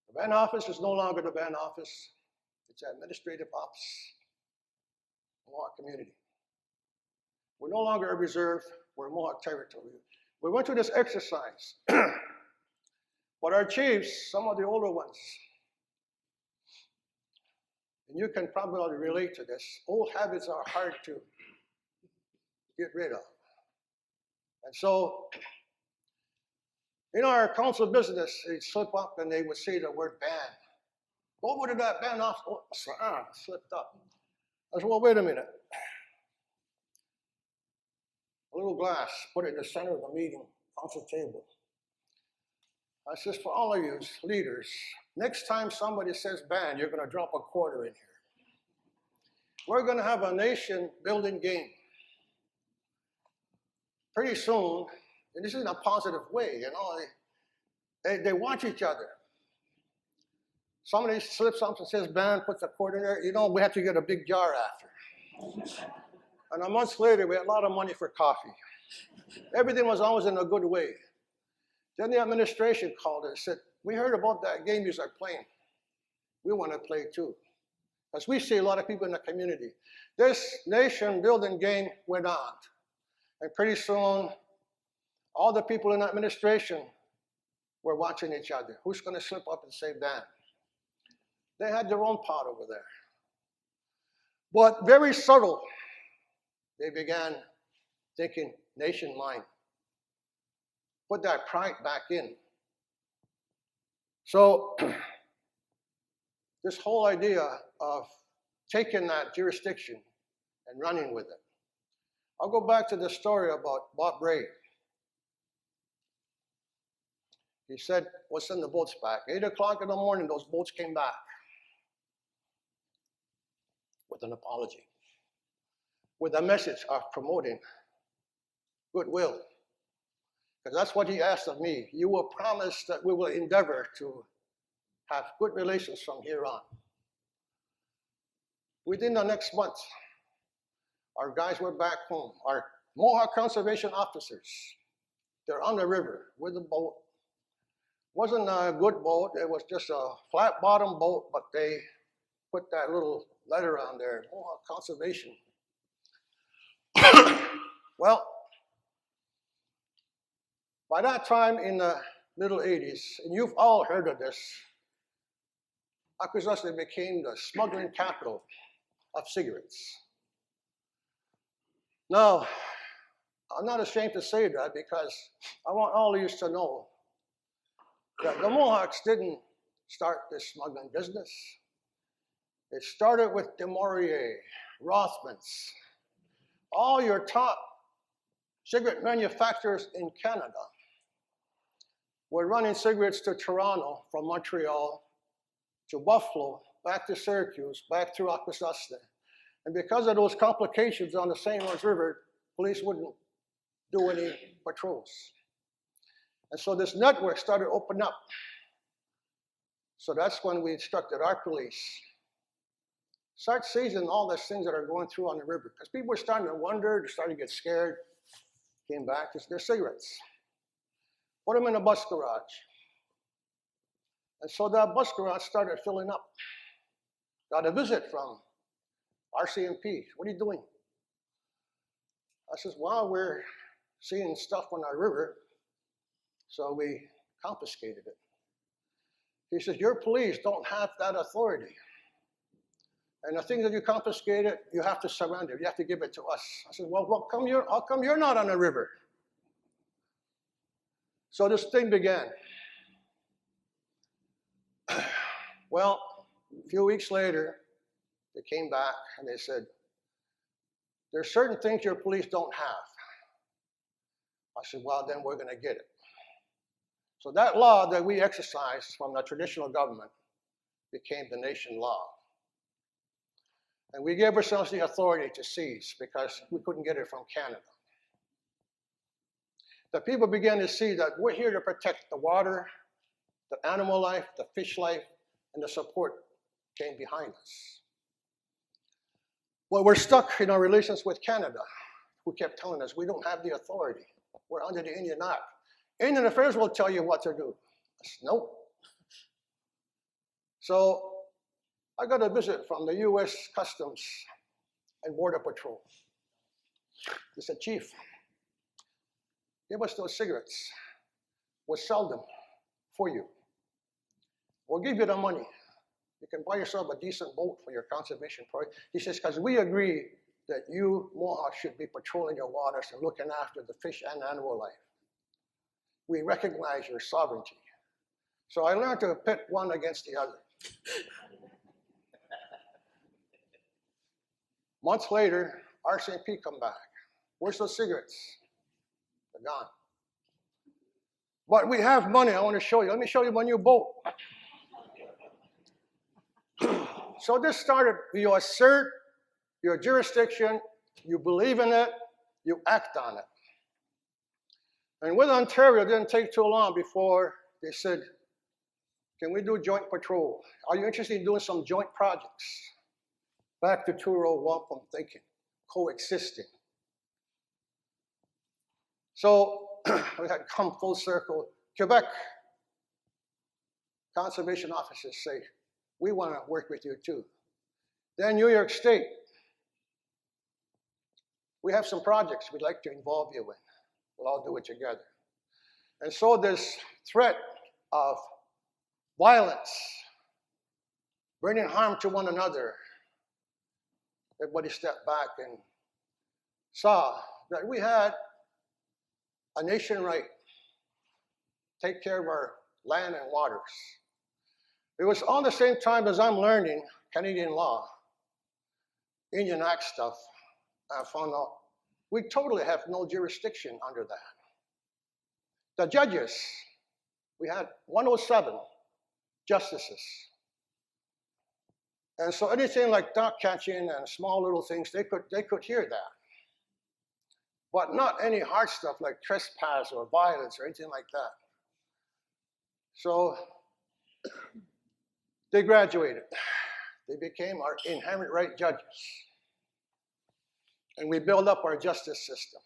The band office is no longer the band office. It's an administrative office, Mohawk community. We're no longer a reserve, we're Mohawk territory. We went through this exercise, but our chiefs, some of the older ones, and you can probably relate to this, old habits are hard to get rid of. And so, in our council business, they'd slip up and they would say the word ban. Go over to that ban off. Oh, slipped up. I said, well, wait a minute. A little glass, put it in the center of the meeting, council table. I says, for all of you leaders, next time somebody says ban, you're going to drop a quarter in here. We're going to have a nation building game. Pretty soon, and this is in a positive way, you know, they watch each other. Somebody slips something, says ban, puts a quarter in there, you know, we have to get a big jar after. And a month later, we had a lot of money for coffee. Everything was always in a good way. Then the administration called and said, we heard about that game you are playing. We want to play too. As we see a lot of people in the community. This nation building game went on. And pretty soon, all the people in the administration were watching each other. Who's going to slip up and say ban? They had their own pot over there. But very subtle, they began thinking nation line. Put that pride back in. So this whole idea of taking that jurisdiction and running with it. I'll go back to the story about Bob Bray. He said, we'll send the boats back. 8 o'clock in the morning, those boats came back with an apology, with a message of promoting goodwill. Because that's what he asked of me. You will promise that we will endeavor to have good relations from here on. Within the next month, our guys were back home. Our Mohawk conservation officers, they're on the river with a boat. Wasn't a good boat, it was just a flat bottom boat, but they put that little letter on there, Mohawk conservation. Well, by that time in the middle 80s, and you've all heard of this, Akwasasne became the smuggling capital of cigarettes. Now, I'm not ashamed to say that because I want all of you to know that the Mohawks didn't start this smuggling business. It started with Laurier, Rothmans, all your top cigarette manufacturers in Canada were running cigarettes to Toronto from Montreal to Buffalo, back to Syracuse, back through Akwasasne. And because of those complications on the St. Lawrence River, police wouldn't do any patrols. And so this network started opening up. So that's when we instructed our police, start seizing all these things that are going through on the river. Because people were starting to wonder, they're starting to get scared. Came back, they're cigarettes. Put them in a bus garage. And so that bus garage started filling up. Got a visit from RCMP. What are you doing? I says, well, we're seeing stuff on our river, so we confiscated it. He says, your police don't have that authority. And the things that you confiscated, you have to surrender. You have to give it to us. I said, well, how come you're not on the river? So this thing began. Well, a few weeks later, they came back and they said, there's certain things your police don't have. I said, well, then we're going to get it. So that law that we exercised from the traditional government became the nation law. And we gave ourselves the authority to seize because we couldn't get it from Canada. The people began to see that we're here to protect the water, the animal life, the fish life, and the support came behind us. Well, we're stuck in our relations with Canada, who kept telling us we don't have the authority. We're under the Indian Act. Indian Affairs will tell you what to do. I said, nope. So I got a visit from the U.S. Customs and Border Patrol. They said, Chief, give us those cigarettes. We'll sell them for you. We'll give you the money. You can buy yourself a decent boat for your conservation project. He says, because we agree that you, Mohawks, should be patrolling your waters and looking after the fish and animal life. We recognize your sovereignty. So I learned to pit one against the other. Months later, RCMP come back. Where's those cigarettes? They're gone. But we have money, I want to show you. Let me show you my new boat. So this started, you assert your jurisdiction, you believe in it, you act on it. And with Ontario, it didn't take too long before they said, can we do joint patrol? Are you interested in doing some joint projects? Back to 201 from thinking, coexisting. So we had come full circle. Quebec conservation officers say, we want to work with you too. Then New York State, we have some projects we'd like to involve you in. We'll all do it together. And so this threat of violence, bringing harm to one another, everybody stepped back and saw that we had a nation right, take care of our land and waters. It was all the same time as I'm learning Canadian law, Indian Act stuff. I found out we totally have no jurisdiction under that. The judges, we had 107 justices. And so anything like duck catching and small little things, they could hear that. But not any hard stuff like trespass or violence or anything like that. So they graduated. They became our inherent right judges. And we built up our justice system.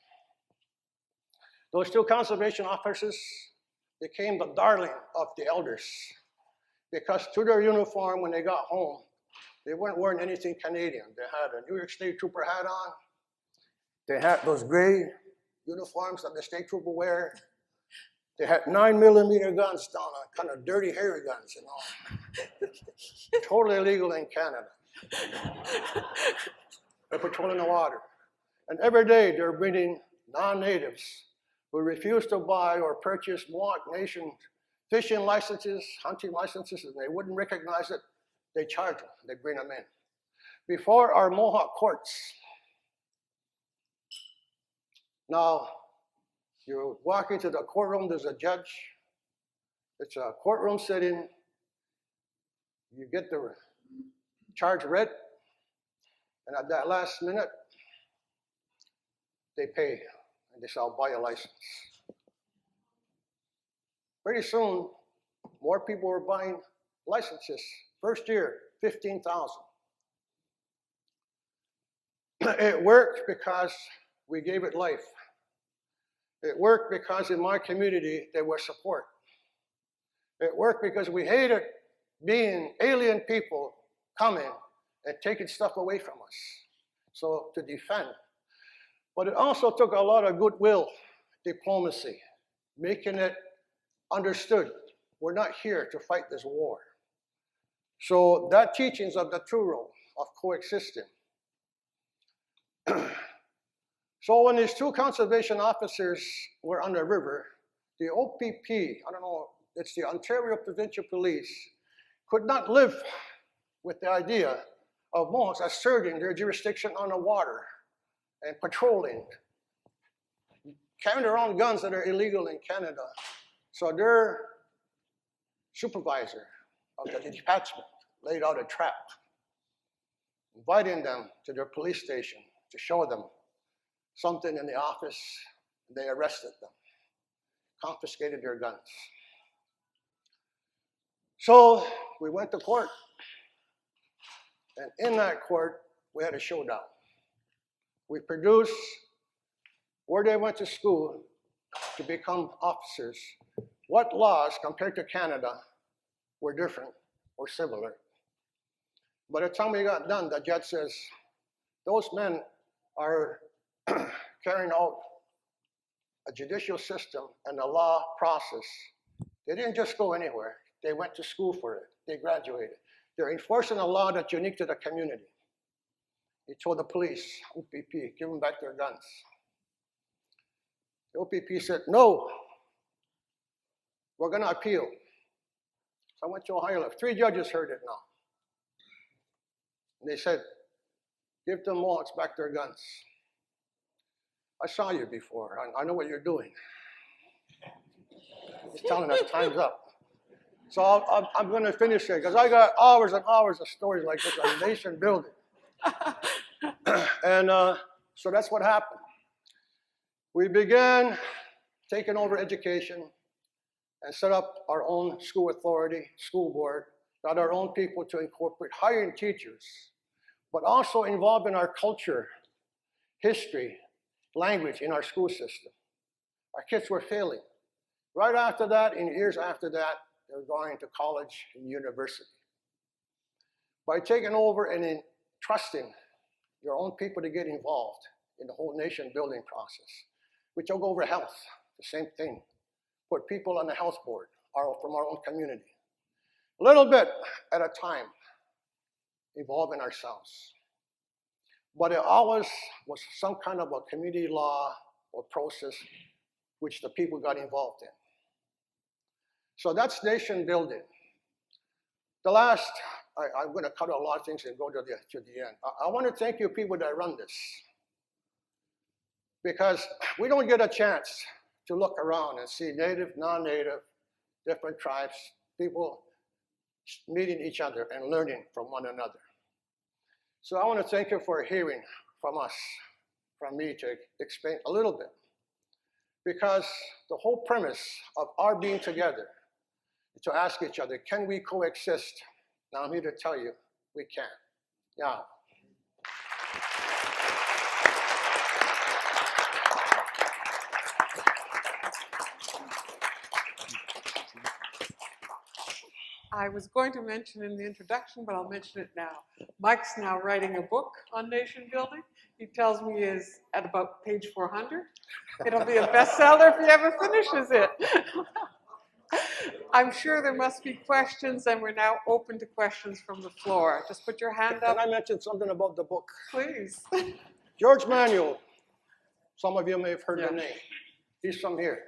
Those two conservation officers became the darling of the elders because to their uniform when they got home, they weren't wearing anything Canadian. They had a New York State Trooper hat on. They had those gray uniforms that the state trooper wear. They had 9mm guns down on kind of dirty, hairy guns, you know. Totally illegal in Canada. They're patrolling the water. And every day they're bringing non-natives who refuse to buy or purchase Mohawk Nation fishing licenses, hunting licenses, and they wouldn't recognize it, they charge them, they bring them in. Before our Mohawk courts, now you walk into the courtroom, there's a judge, it's a courtroom sitting, you get the charge read, and at that last minute, they pay, and they say, I'll buy a license. Pretty soon, more people were buying licenses. First year, 15,000. It worked because we gave it life. It worked because in my community, there was support. It worked because we hated being alien people coming and taking stuff away from us. So to defend. But it also took a lot of goodwill, diplomacy, making it understood. We're not here to fight this war. So that teachings of the true role of coexisting. So when these two conservation officers were on the river, the OPP, I don't know, it's the Ontario Provincial Police, could not live with the idea of Mohawks asserting their jurisdiction on the water and patrolling, carrying their own guns that are illegal in Canada. So their supervisor of the detachment laid out a trap, inviting them to their police station to show them something in the office. They arrested them, confiscated their guns. So we went to court, and in that court, we had a showdown. We produced where they went to school to become officers, what laws compared to Canada were different or similar. By the time we got done, the judge says, those men are carrying out a judicial system and a law process. They didn't just go anywhere. They went to school for it. They graduated. They're enforcing a law that's unique to the community. He told the police, OPP, give them back their guns. The OPP said, no, we're going to appeal. So I went to Ohio. 3 judges heard it now. And they said, give the Mohawks back their guns. I saw you before. I know what you're doing. He's telling us time's up. So I'm going to finish here because I got hours and hours of stories like this on nation building. And so that's what happened. We began taking over education and set up our own school authority, school board, got our own people to incorporate hiring teachers, but also involving our culture, history, language in our school system. Our kids were failing. Right after that, in years after that, they were going to college and university. By taking over and trusting your own people to get involved in the whole nation building process, we took over health, the same thing. Put people on the health board from our own community. A little bit at a time, involving ourselves. But it always was some kind of a community law or process which the people got involved in. So that's nation building. The last, I'm going to cut a lot of things and go to the end. I want to thank you people that run this. Because we don't get a chance to look around and see native, non-native, different tribes, people meeting each other and learning from one another. So I want to thank you for hearing from us, from me to explain a little bit. Because the whole premise of our being together is to ask each other, can we coexist? Now I'm here to tell you, we can. Yeah.
I was going to mention in the introduction, but I'll mention it now. Mike's now writing a book on nation building. He tells me is at about page 400. It'll be a bestseller if he ever finishes it. I'm sure there must be questions, and we're now open to questions from the floor. Just put your hand up.
Can I mention something about the book?
Please.
George Manuel, some of you may have heard the name. He's from here.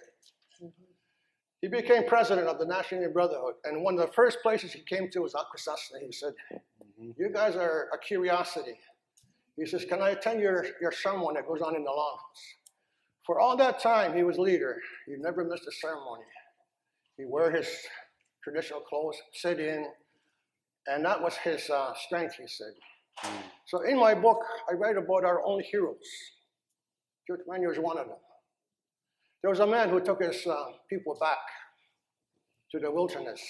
He became president of the National Indian Brotherhood, and one of the first places he came to was Akwasasne. He said, you guys are a curiosity. He says, can I attend your ceremony that goes on in the longhouse? For all that time he was leader, he never missed a ceremony. He wore his traditional clothes, sit in, and that was his strength, he said. So in my book, I write about our own heroes. George Manuel was one of them. There was a man who took his people back to the wilderness,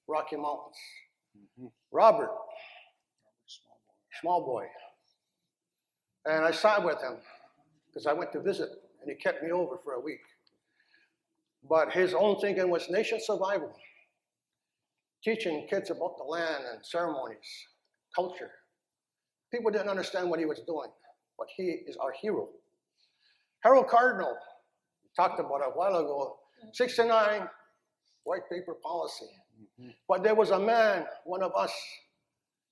Rocky Mountains. Robert, small boy. And I sat with him because I went to visit, and he kept me over for a week. But his own thinking was nation survival, teaching kids about the land and ceremonies, culture. People didn't understand what he was doing, but he is our hero. Harold Cardinal, talked about a while ago, 69, white paper policy. But there was a man, one of us,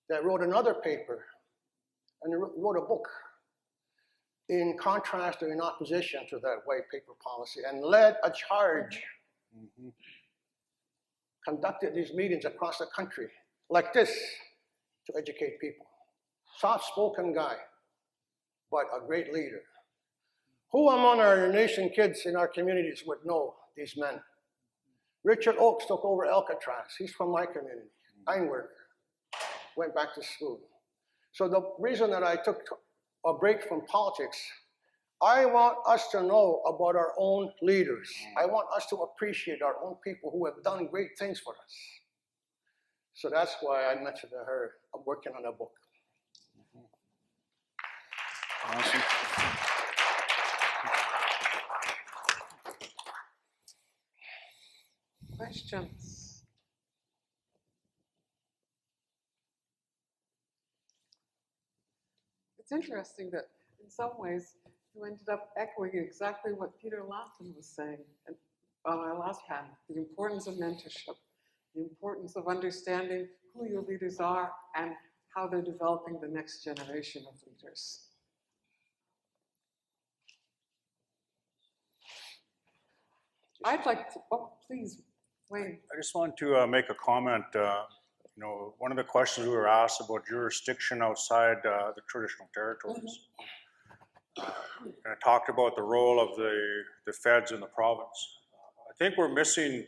that wrote another paper and wrote a book in contrast or in opposition to that white paper policy and led a charge, conducted these meetings across the country like this to educate people. Soft-spoken guy, but a great leader. Who among our nation kids in our communities would know these men? Richard Oakes took over Alcatraz. He's from my community. Ironworker. Went back to school. So the reason that I took a break from politics, I want us to know about our own leaders. I want us to appreciate our own people who have done great things for us. So that's why I mentioned to her, I'm working on a book.
Awesome.
Questions? It's interesting that in some ways you ended up echoing exactly what Peter Lawton was saying on our last panel, the importance of mentorship, the importance of understanding who your leaders are and how they're developing the next generation of leaders. I'd like to, oh, please, Wayne.
I just want to make a comment. You know, one of the questions we were asked about jurisdiction outside the traditional territories. And I talked about the role of the feds in the province. I think we're missing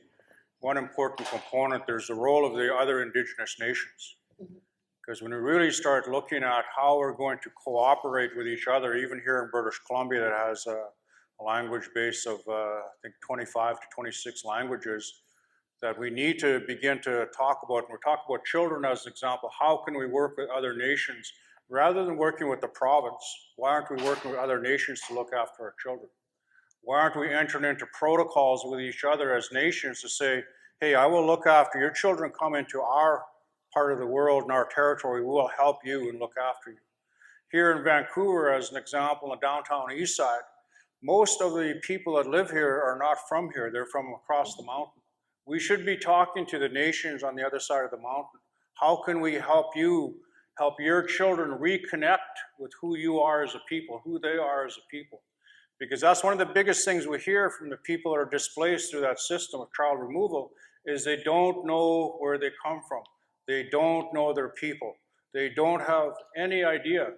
one important component. There's the role of the other Indigenous nations. Because when we really start looking at how we're going to cooperate with each other, even here in British Columbia that has a language base of, I think, 25 to 26 languages, that we need to begin to talk about. And we're talking about children as an example. How can we work with other nations? Rather than working with the province, why aren't we working with other nations to look after our children? Why aren't we entering into protocols with each other as nations to say, hey, I will look after your children, come into our part of the world and our territory, we will help you and look after you. Here in Vancouver, as an example, in the downtown east side, most of the people that live here are not from here, they're from across the mountain. We should be talking to the nations on the other side of the mountain. How can we help you, help your children reconnect with who you are as a people, who they are as a people? Because that's one of the biggest things we hear from the people that are displaced through that system of child removal, is they don't know where they come from. They don't know their people. They don't have any idea.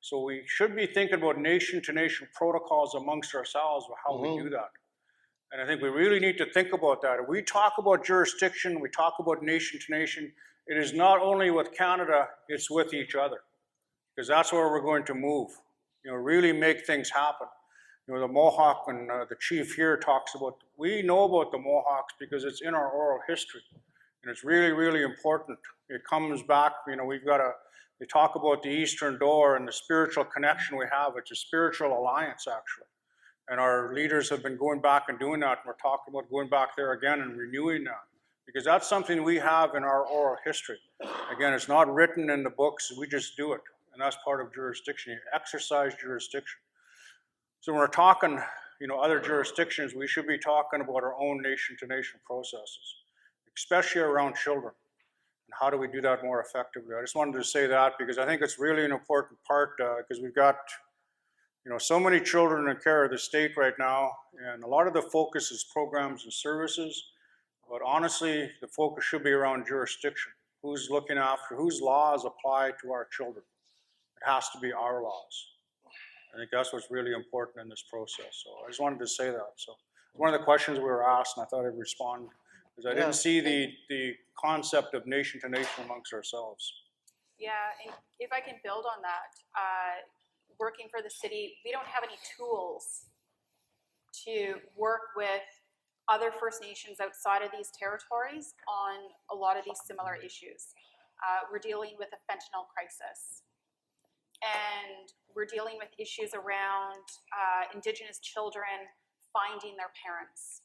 So we should be thinking about nation-to-nation protocols amongst ourselves of how we do that. And I think we really need to think about that. If we talk about jurisdiction, we talk about nation-to-nation, it is not only with Canada, it's with each other. Because that's where we're going to move. You know, really make things happen. You know, the Mohawk and the chief here talks about, we know about the Mohawks because it's in our oral history. And it's really, really important. It comes back, you know, we've got to, we talk about the Eastern Door and the spiritual connection we have. It's a spiritual alliance, actually. And our leaders have been going back and doing that. And we're talking about going back there again and renewing that. Because that's something we have in our oral history. Again, it's not written in the books, we just do it. And that's part of jurisdiction. You exercise jurisdiction. So when we're talking, you know, other jurisdictions, we should be talking about our own nation-to-nation processes, especially around children. And how do we do that more effectively? I just wanted to say that because I think it's really an important part because we've got, you know, so many children in care of the state right now, and a lot of the focus is programs and services. But honestly, the focus should be around jurisdiction. Who's looking after, whose laws apply to our children? It has to be our laws. I think that's what's really important in this process. So I just wanted to say that. So one of the questions we were asked, and I thought I'd respond, is I
Yeah.
didn't see the concept of nation to nation amongst ourselves.
Yeah, and if I can build on that, working for the city, we don't have any tools to work with other First Nations outside of these territories on a lot of these similar issues. We're dealing with a fentanyl crisis, and we're dealing with issues around Indigenous children finding their parents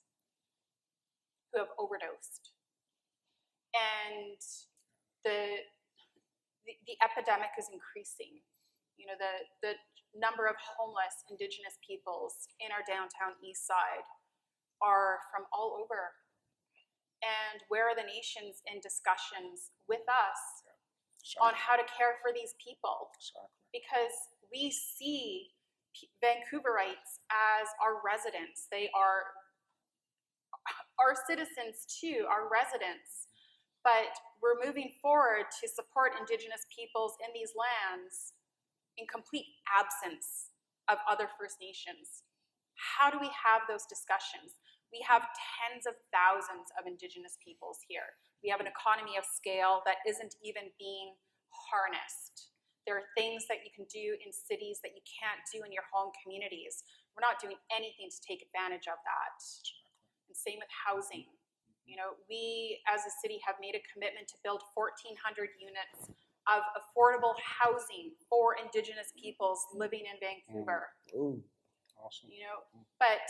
who have overdosed. And the epidemic is increasing. You know, the number of homeless Indigenous peoples in our downtown east side are from all over. And where are the nations in discussions with us on how to care for these people? Because we see Vancouverites as our residents. They are our citizens too, our residents. But we're moving forward to support Indigenous peoples in these lands in complete absence of other First Nations. How do we have those discussions? We have tens of thousands of Indigenous peoples here. We have an economy of scale that isn't even being harnessed. There are things that you can do in cities that you can't do in your home communities. We're not doing anything to take advantage of that. And same with housing. You know, we as a city have made a commitment to build 1,400 units of affordable housing for Indigenous peoples living in Vancouver.
Awesome.
You know, but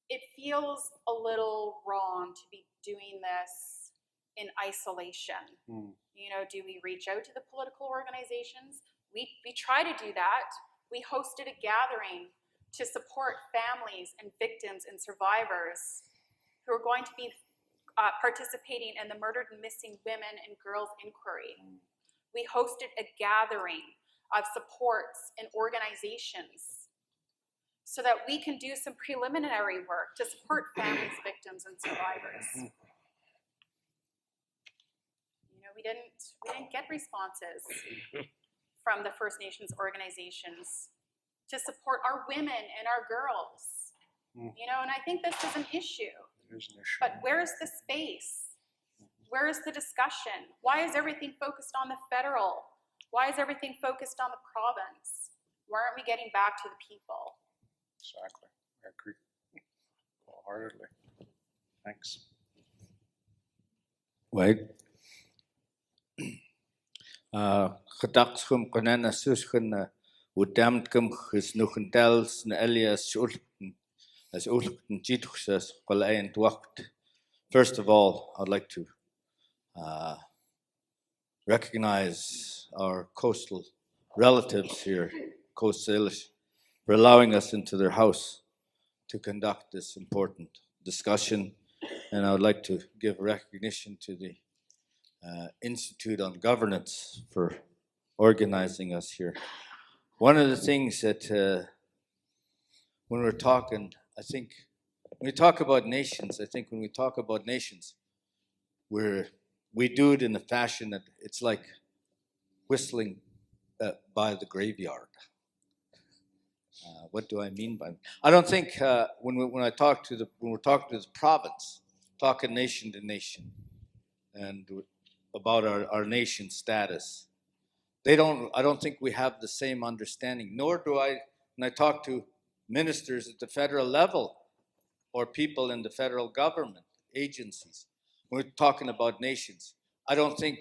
it feels a little wrong to be doing this in isolation. You know, do we reach out to the political organizations? We try to do that. We hosted a gathering to support families and victims and survivors who are going to be participating in the Murdered and Missing Women and Girls Inquiry. We hosted a gathering of supports and organizations so that we can do some preliminary work to support families, victims, and survivors. You know, we didn't get responses from the First Nations organizations to support our women and our girls. You know, and I think this is an issue. But where's the space? Where is the discussion? Why is everything focused on the federal? Why is everything focused on the province? Why aren't we getting back to the people?
Exactly. I agree wholeheartedly. Thanks.
Wait. Gedagschum konana susgen udamtkum gesnoegentels na Elias ulten as ulten jituxas qalayn waqt. First of all, I'd like to recognize our coastal relatives here, Coast Salish, for allowing us into their house to conduct this important discussion. And I would like to give recognition to the Institute on Governance for organizing us here. One of the things that when we're talking, I think, when we talk about nations, we do it in a fashion that it's like whistling by the graveyard. What do I mean by that? I don't think when we're talking to the province, talking nation to nation, and about our nation status, I don't think we have the same understanding. Nor do I when I talk to ministers at the federal level or people in the federal government agencies. We're talking about nations. I don't think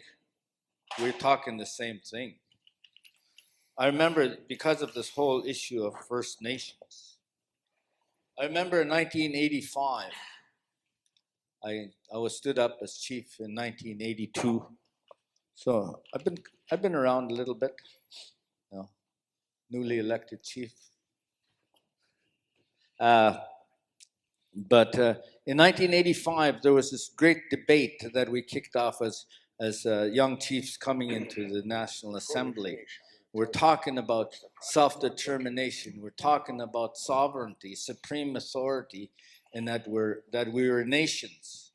we're talking the same thing. I remember because of this whole issue of First Nations. I remember in 1985, I was stood up as chief in 1982. So I've been around a little bit, you know, newly elected chief. But in 1985, there was this great debate that we kicked off as young chiefs coming into the National Assembly. We're talking about self-determination. We're talking about sovereignty, supreme authority, and that we were nations.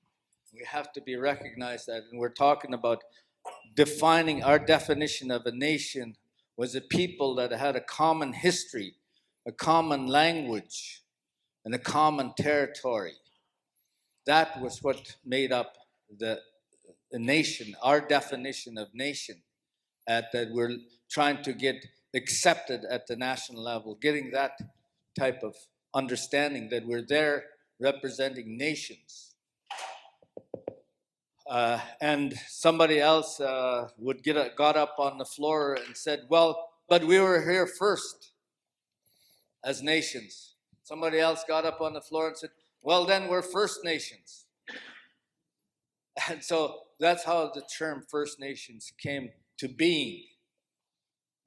we have to be recognized that, and we're talking about defining our definition of a nation was a people that had a common history, a common language, and a common territory. That was what made up the nation, our definition of nation, that we're trying to get accepted at the national level, getting that type of understanding that we're there representing nations. And somebody else got up on the floor and said, well, but we were here first as nations. Somebody else got up on the floor and said, well, then we're First Nations. And so that's how the term First Nations came to being.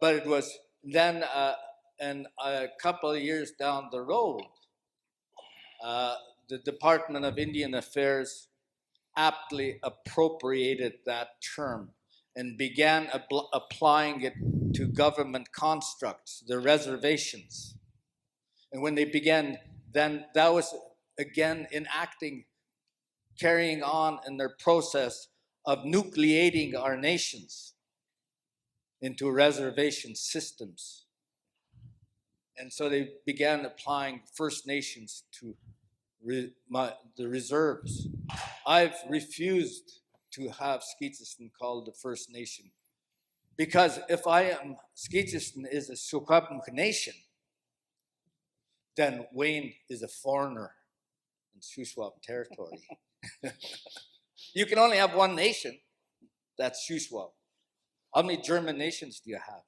But it was then, and a couple of years down the road, the Department of Indian Affairs aptly appropriated that term and began applying it to government constructs, the reservations. And when they began, then that was again enacting, carrying on in their process of nucleating our nations into reservation systems. And so they began applying First Nations to the reserves. I've refused to have Skeetistan called the First Nation because if Skeetistan is a Shuswap nation, then Wayne is a foreigner in Shuswap territory. You can only have one nation, that's Shuswap. How many German nations do you have?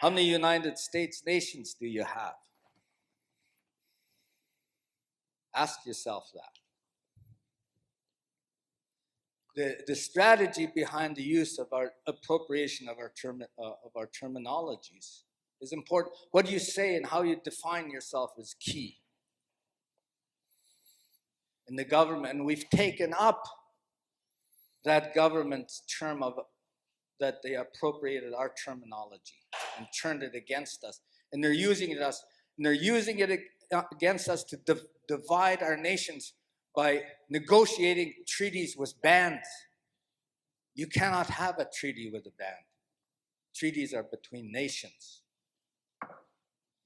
How many United States nations do you have? Ask yourself that. The strategy behind the use of our appropriation of our terminologies is important. What you say and how you define yourself is key. In the government, and we've taken up that government's term of that they appropriated our terminology and turned it against us, and they're using it against us to divide our nations by negotiating treaties with bands. You cannot have a treaty with a band. Treaties are between nations.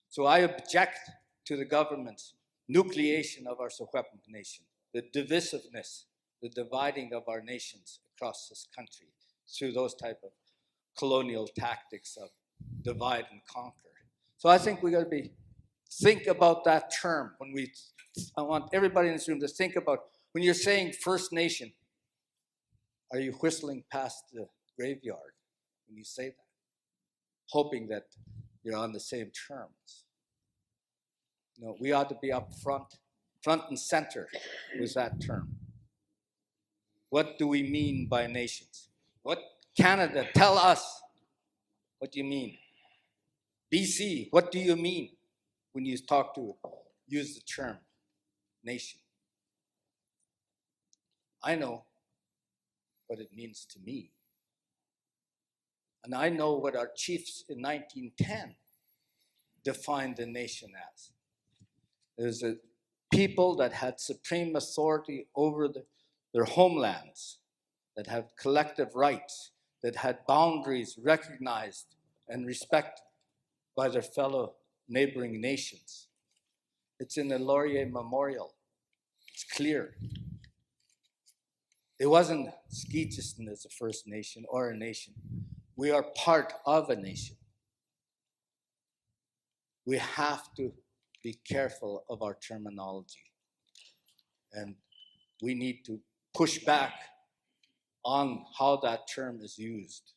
So I object to the government's nucleation of our Shuswap nation, the divisiveness, the dividing of our nations across this country through those type of colonial tactics of divide and conquer. So I think we got to think about that term I want everybody in this room to think about when you're saying First Nation, are you whistling past the graveyard when you say that? Hoping that you're on the same terms. No, we ought to be up front and center with that term. What do we mean by nations? What, Canada, tell us what you mean. BC, what do you mean when you use the term nation? I know what it means to me. And I know what our chiefs in 1910 defined the nation as. There's a people that had supreme authority over their homelands, that had collective rights, that had boundaries recognized and respected by their fellow neighboring nations. It's in the Laurier Memorial. It's clear. It wasn't Skeetistan as a First Nation or a nation. We are part of a nation. We have to be careful of our terminology. And we need to push back on how that term is used.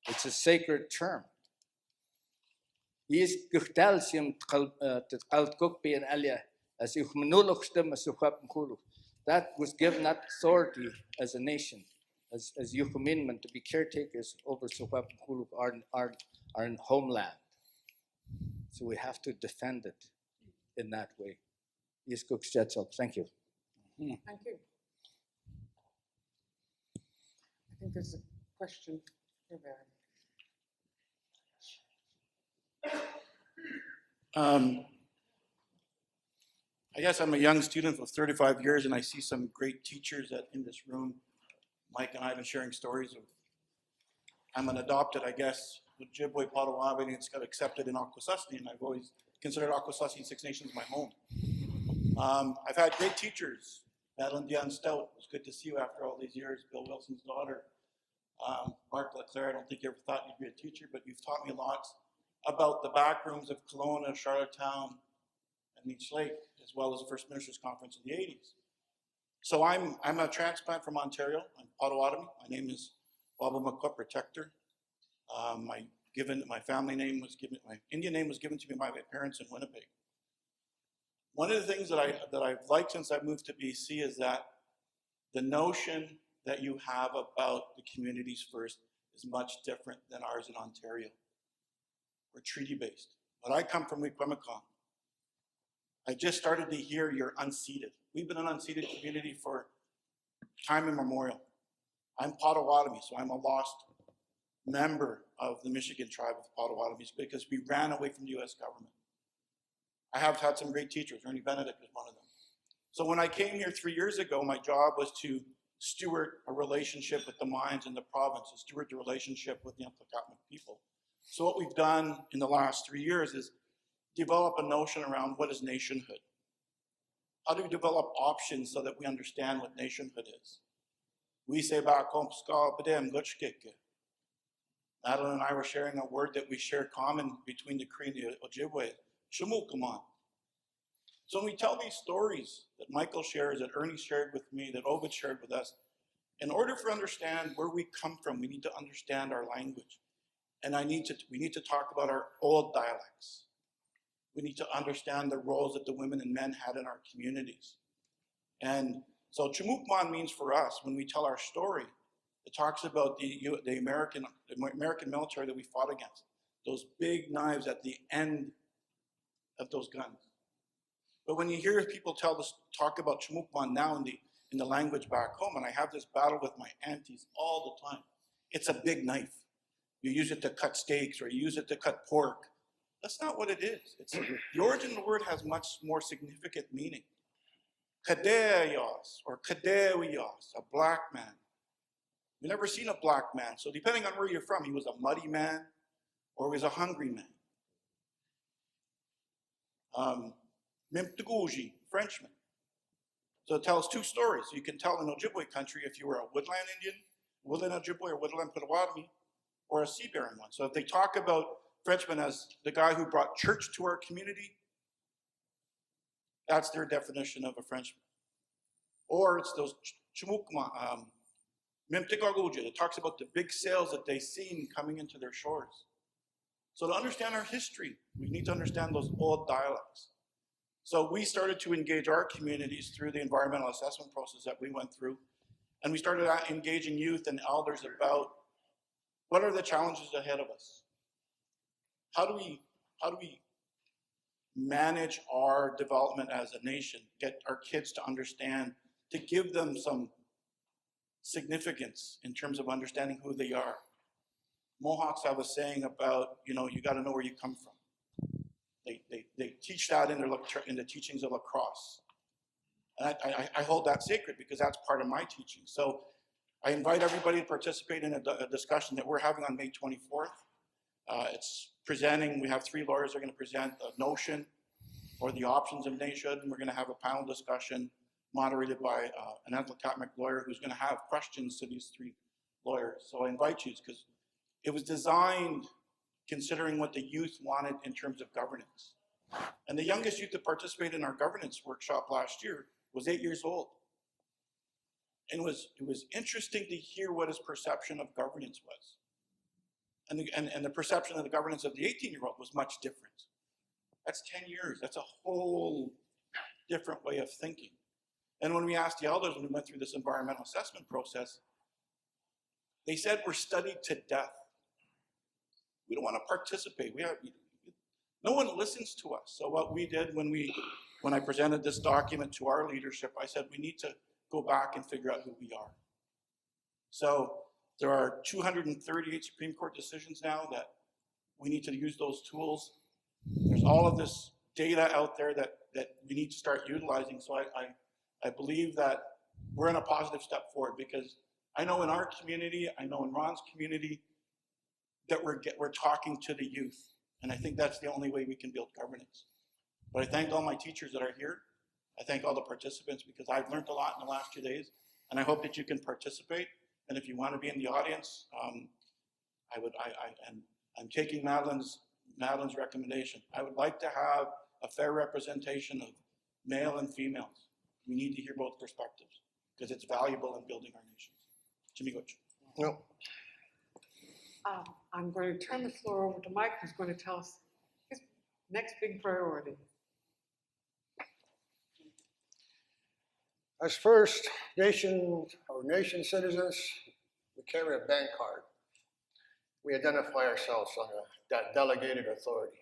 It's a sacred term. That was given that authority as a nation, as Yukuminman, to be caretakers over Shuswap our homeland. So we have to defend it in that way. Thank you.
Thank you. I think there's a question here, Marion.
I guess I'm a young student with 35 years, and I see some great teachers in this room. Mike and I have been sharing stories of, I'm an adopted, I guess, Ojibwe, Potawatomi, and it's got accepted in Akwasasne, and I've always considered Akwasasne and Six Nations my home. I've had great teachers. Madeline Dion Stout, it was good to see you after all these years. Bill Wilson's daughter. Mark Leclerc, I don't think you ever thought you'd be a teacher, but you've taught me lots about the back rooms of Kelowna, Charlottetown, and Meech Lake, as well as the First Ministers Conference in the 80s. So I'm a transplant from Ontario. I'm Potawatomi. My name is Baba Makwa Protector. My family name was given, my Indian name was given to me by my parents in Winnipeg. One of the things that I've liked since I moved to BC is that the notion that you have about the communities first is much different than ours in Ontario. We're treaty-based. But I come from Wikwemikong. I just started to hear you're unceded. We've been an unceded community for time immemorial. I'm Potawatomi, so I'm a lost member of the Michigan tribe of Potawatomis because we ran away from the US government. I have had some great teachers. Ernie Benedict is one of them. So when I came here 3 years ago, my job was to steward a relationship with the mines in the province, to steward the relationship with the Amplacatmic people. So what we've done in the last 3 years is develop a notion around what is nationhood. How do we develop options so that we understand what nationhood is? We say back home, Madeline and I were sharing a word that we share common between the Cree and the Ojibwe, Shumukaman. So when we tell these stories that Michael shares, that Ernie shared with me, that Ovid shared with us, in order for understand where we come from, we need to understand our language. And we need to talk about our old dialects. We need to understand the roles that the women and men had in our communities. And so Chumukman means for us, when we tell our story, it talks about the American military that we fought against. Those big knives at the end of those guns. But when you hear people talk about Chumukman now in the language back home, and I have this battle with my aunties all the time, it's a big knife. You use it to cut steaks or you use it to cut pork. That's not what it is. The origin of the word has much more significant meaning. Kadeyos or Kadewiyos, a black man. We've never seen a black man. So depending on where you're from, he was a muddy man or he was a hungry man. Mimtaguji, Frenchman. So it tells two stories. You can tell in Ojibwe country if you were a woodland Indian, woodland Ojibwe or woodland Potawatomi, or a sea-bearing one. So if they talk about Frenchman as the guy who brought church to our community, that's their definition of a Frenchman. Or it's those Chumukma, Mimtikaguja, that talks about the big sails that they seen coming into their shores. So to understand our history, we need to understand those old dialects. So we started to engage our communities through the environmental assessment process that we went through. And we started engaging youth and elders about what are the challenges ahead of us? How do we manage our development as a nation, get our kids to understand, to give them some significance in terms of understanding who they are? Mohawks have a saying about, you got to know where you come from. They teach that in the teachings of lacrosse. And I hold that sacred because that's part of my teaching. So I invite everybody to participate in a discussion that we're having on May 24th. It's presenting, we have 3 lawyers that are going to present a notion or the options of nationhood, and we're going to have a panel discussion moderated by an Amplacatmic lawyer who's going to have questions to these 3 lawyers. So I invite you because it was designed considering what the youth wanted in terms of governance. And the youngest youth that participated in our governance workshop last year was 8 years old. And it was interesting to hear what his perception of governance was. And the perception of the governance of the 18-year-old was much different. That's 10 years. That's a whole different way of thinking. And when we asked the elders, when we went through this environmental assessment process, they said we're studied to death. We don't want to participate. No one listens to us. So what we did when I presented this document to our leadership, I said we need to go back and figure out who we are. So there are 238 Supreme Court decisions now that we need to use those tools. There's all of this data out there that we need to start utilizing. So I believe that we're in a positive step forward, because I know in our community, I know in Ron's community, that we're talking to the youth. And I think that's the only way we can build governance. But I thank all my teachers that are here. I thank all the participants, because I've learned a lot in the last 2 days, and I hope that you can participate. And if you want to be in the audience, I'm taking Madeline's recommendation. I would like to have a fair representation of male and females. We need to hear both perspectives, because it's valuable in building our nations. Jimmy Goch.
No.
I'm going to turn the floor over to Mike, who's going to tell us his next big priority.
As First Nation or nation citizens, we carry a bank card. We identify ourselves under that delegated authority.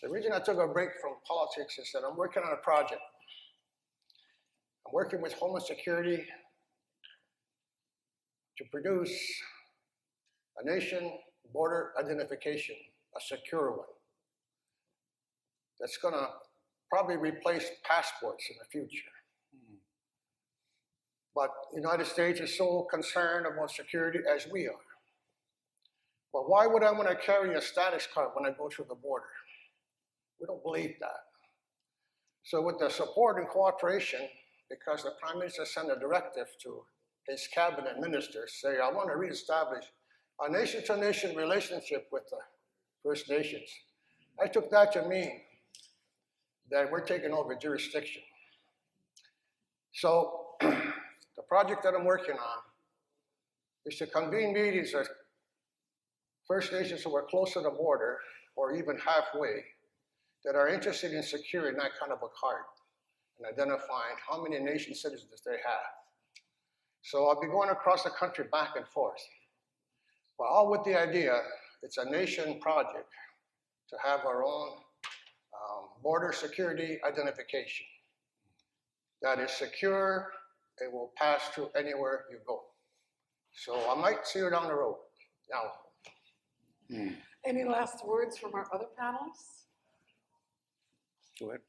The reason I took a break from politics is that I'm working on a project. I'm working with Homeland Security to produce a nation border identification, a secure one, that's gonna probably replace passports in the future. But the United States is so concerned about security as we are. But why would I want to carry a status card when I go through the border? We don't believe that. So with the support and cooperation, because the Prime Minister sent a directive to his cabinet ministers, say, I want to reestablish a nation-to-nation relationship with the First Nations. I took that to mean that we're taking over jurisdiction. So the project that I'm working on is to convene meetings with First Nations who are close to the border or even halfway that are interested in securing that kind of a card and identifying how many nation citizens they have. So I'll be going across the country back and forth, but all with the idea, it's a nation project to have our own border security identification that is secure. It will pass through anywhere you go. So I might see you down the road. Now.
Any last words from our other panelists?
Go ahead.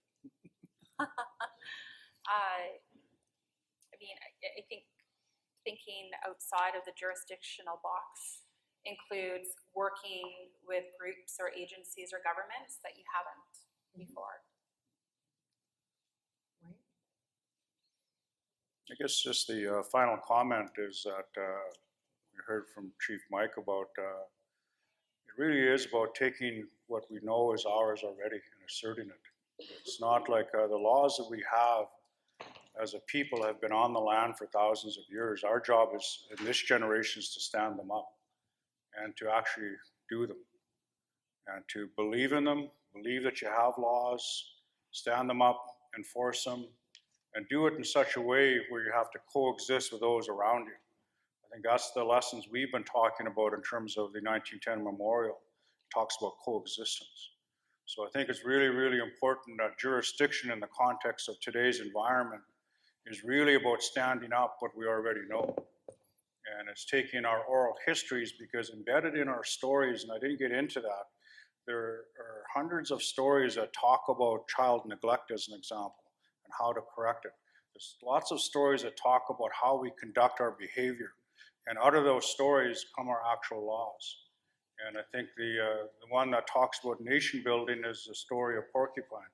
I think thinking outside of the jurisdictional box includes working with groups or agencies or governments that you haven't before.
I guess just the final comment is that we heard from Chief Mike about it really is about taking what we know is ours already and asserting it. It's not like the laws that we have as a people have been on the land for thousands of years. Our job is, in this generation, is to stand them up and to actually do them and to believe in them, believe that you have laws, stand them up, enforce them, and do it in such a way where you have to coexist with those around you. I think that's the lessons we've been talking about in terms of the 1910 memorial. It talks about coexistence. So I think it's really, really important that jurisdiction in the context of today's environment is really about standing up what we already know. And it's taking our oral histories, because embedded in our stories, and I didn't get into that, there are hundreds of stories that talk about child neglect as an example and how to correct it. There's lots of stories that talk about how we conduct our behavior. And out of those stories come our actual laws. And I think the one that talks about nation building is the story of Porcupine.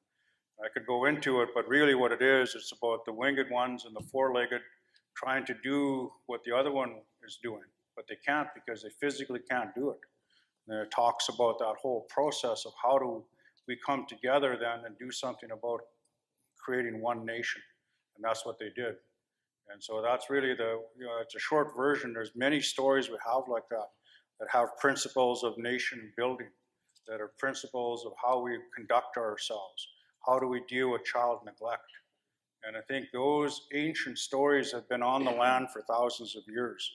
I could go into it, but really what it is, it's about the winged ones and the four-legged trying to do what the other one is doing, but they can't because they physically can't do it. And it talks about that whole process of how do we come together then and do something about creating one nation. And that's what they did. And so that's really it's a short version. There's many stories we have like that have principles of nation building, that are principles of how we conduct ourselves. How do we deal with child neglect? And I think those ancient stories have been on the land for thousands of years.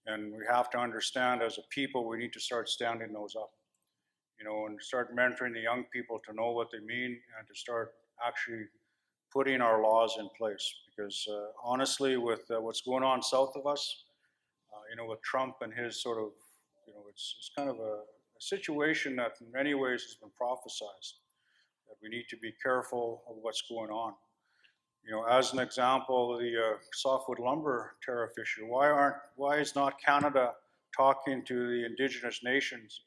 And we have to understand as a people, we need to start standing those up, and start mentoring the young people to know what they mean and to start actually putting our laws in place. Because honestly, with what's going on south of us, with Trump and his sort of, it's kind of a situation that in many ways has been prophesized. that we need to be careful of what's going on. You know, as an example, the softwood lumber tariff issue. Why is not Canada talking to the Indigenous nations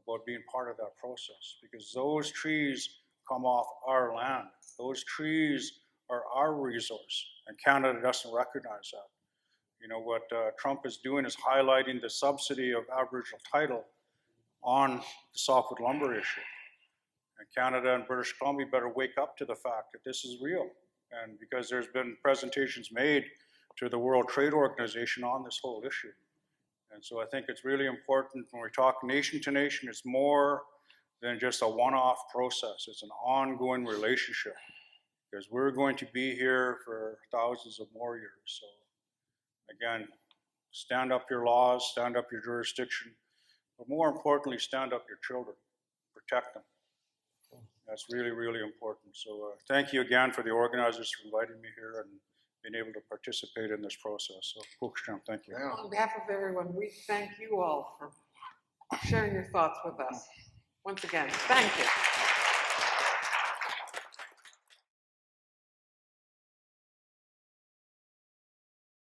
about being part of that process? Because those trees come off our land. Those trees are our resource, and Canada doesn't recognize that. You know, what Trump is doing is highlighting the subsidy of Aboriginal title on the softwood lumber issue. And Canada and British Columbia better wake up to the fact that this is real. And because there's been presentations made to the World Trade Organization on this whole issue. And so I think it's really important when we talk nation to nation, it's more than just a one-off process. It's an ongoing relationship, because we're going to be here for thousands of more years. So again, stand up your laws, stand up your jurisdiction, but more importantly, stand up your children, protect them. That's really, really important. So thank you again for the organizers for inviting me here and being able to participate in this process. So, Hoekstram, thank you.
Yeah.
On behalf of everyone, we thank you all for sharing your thoughts with us. Once again, thank you.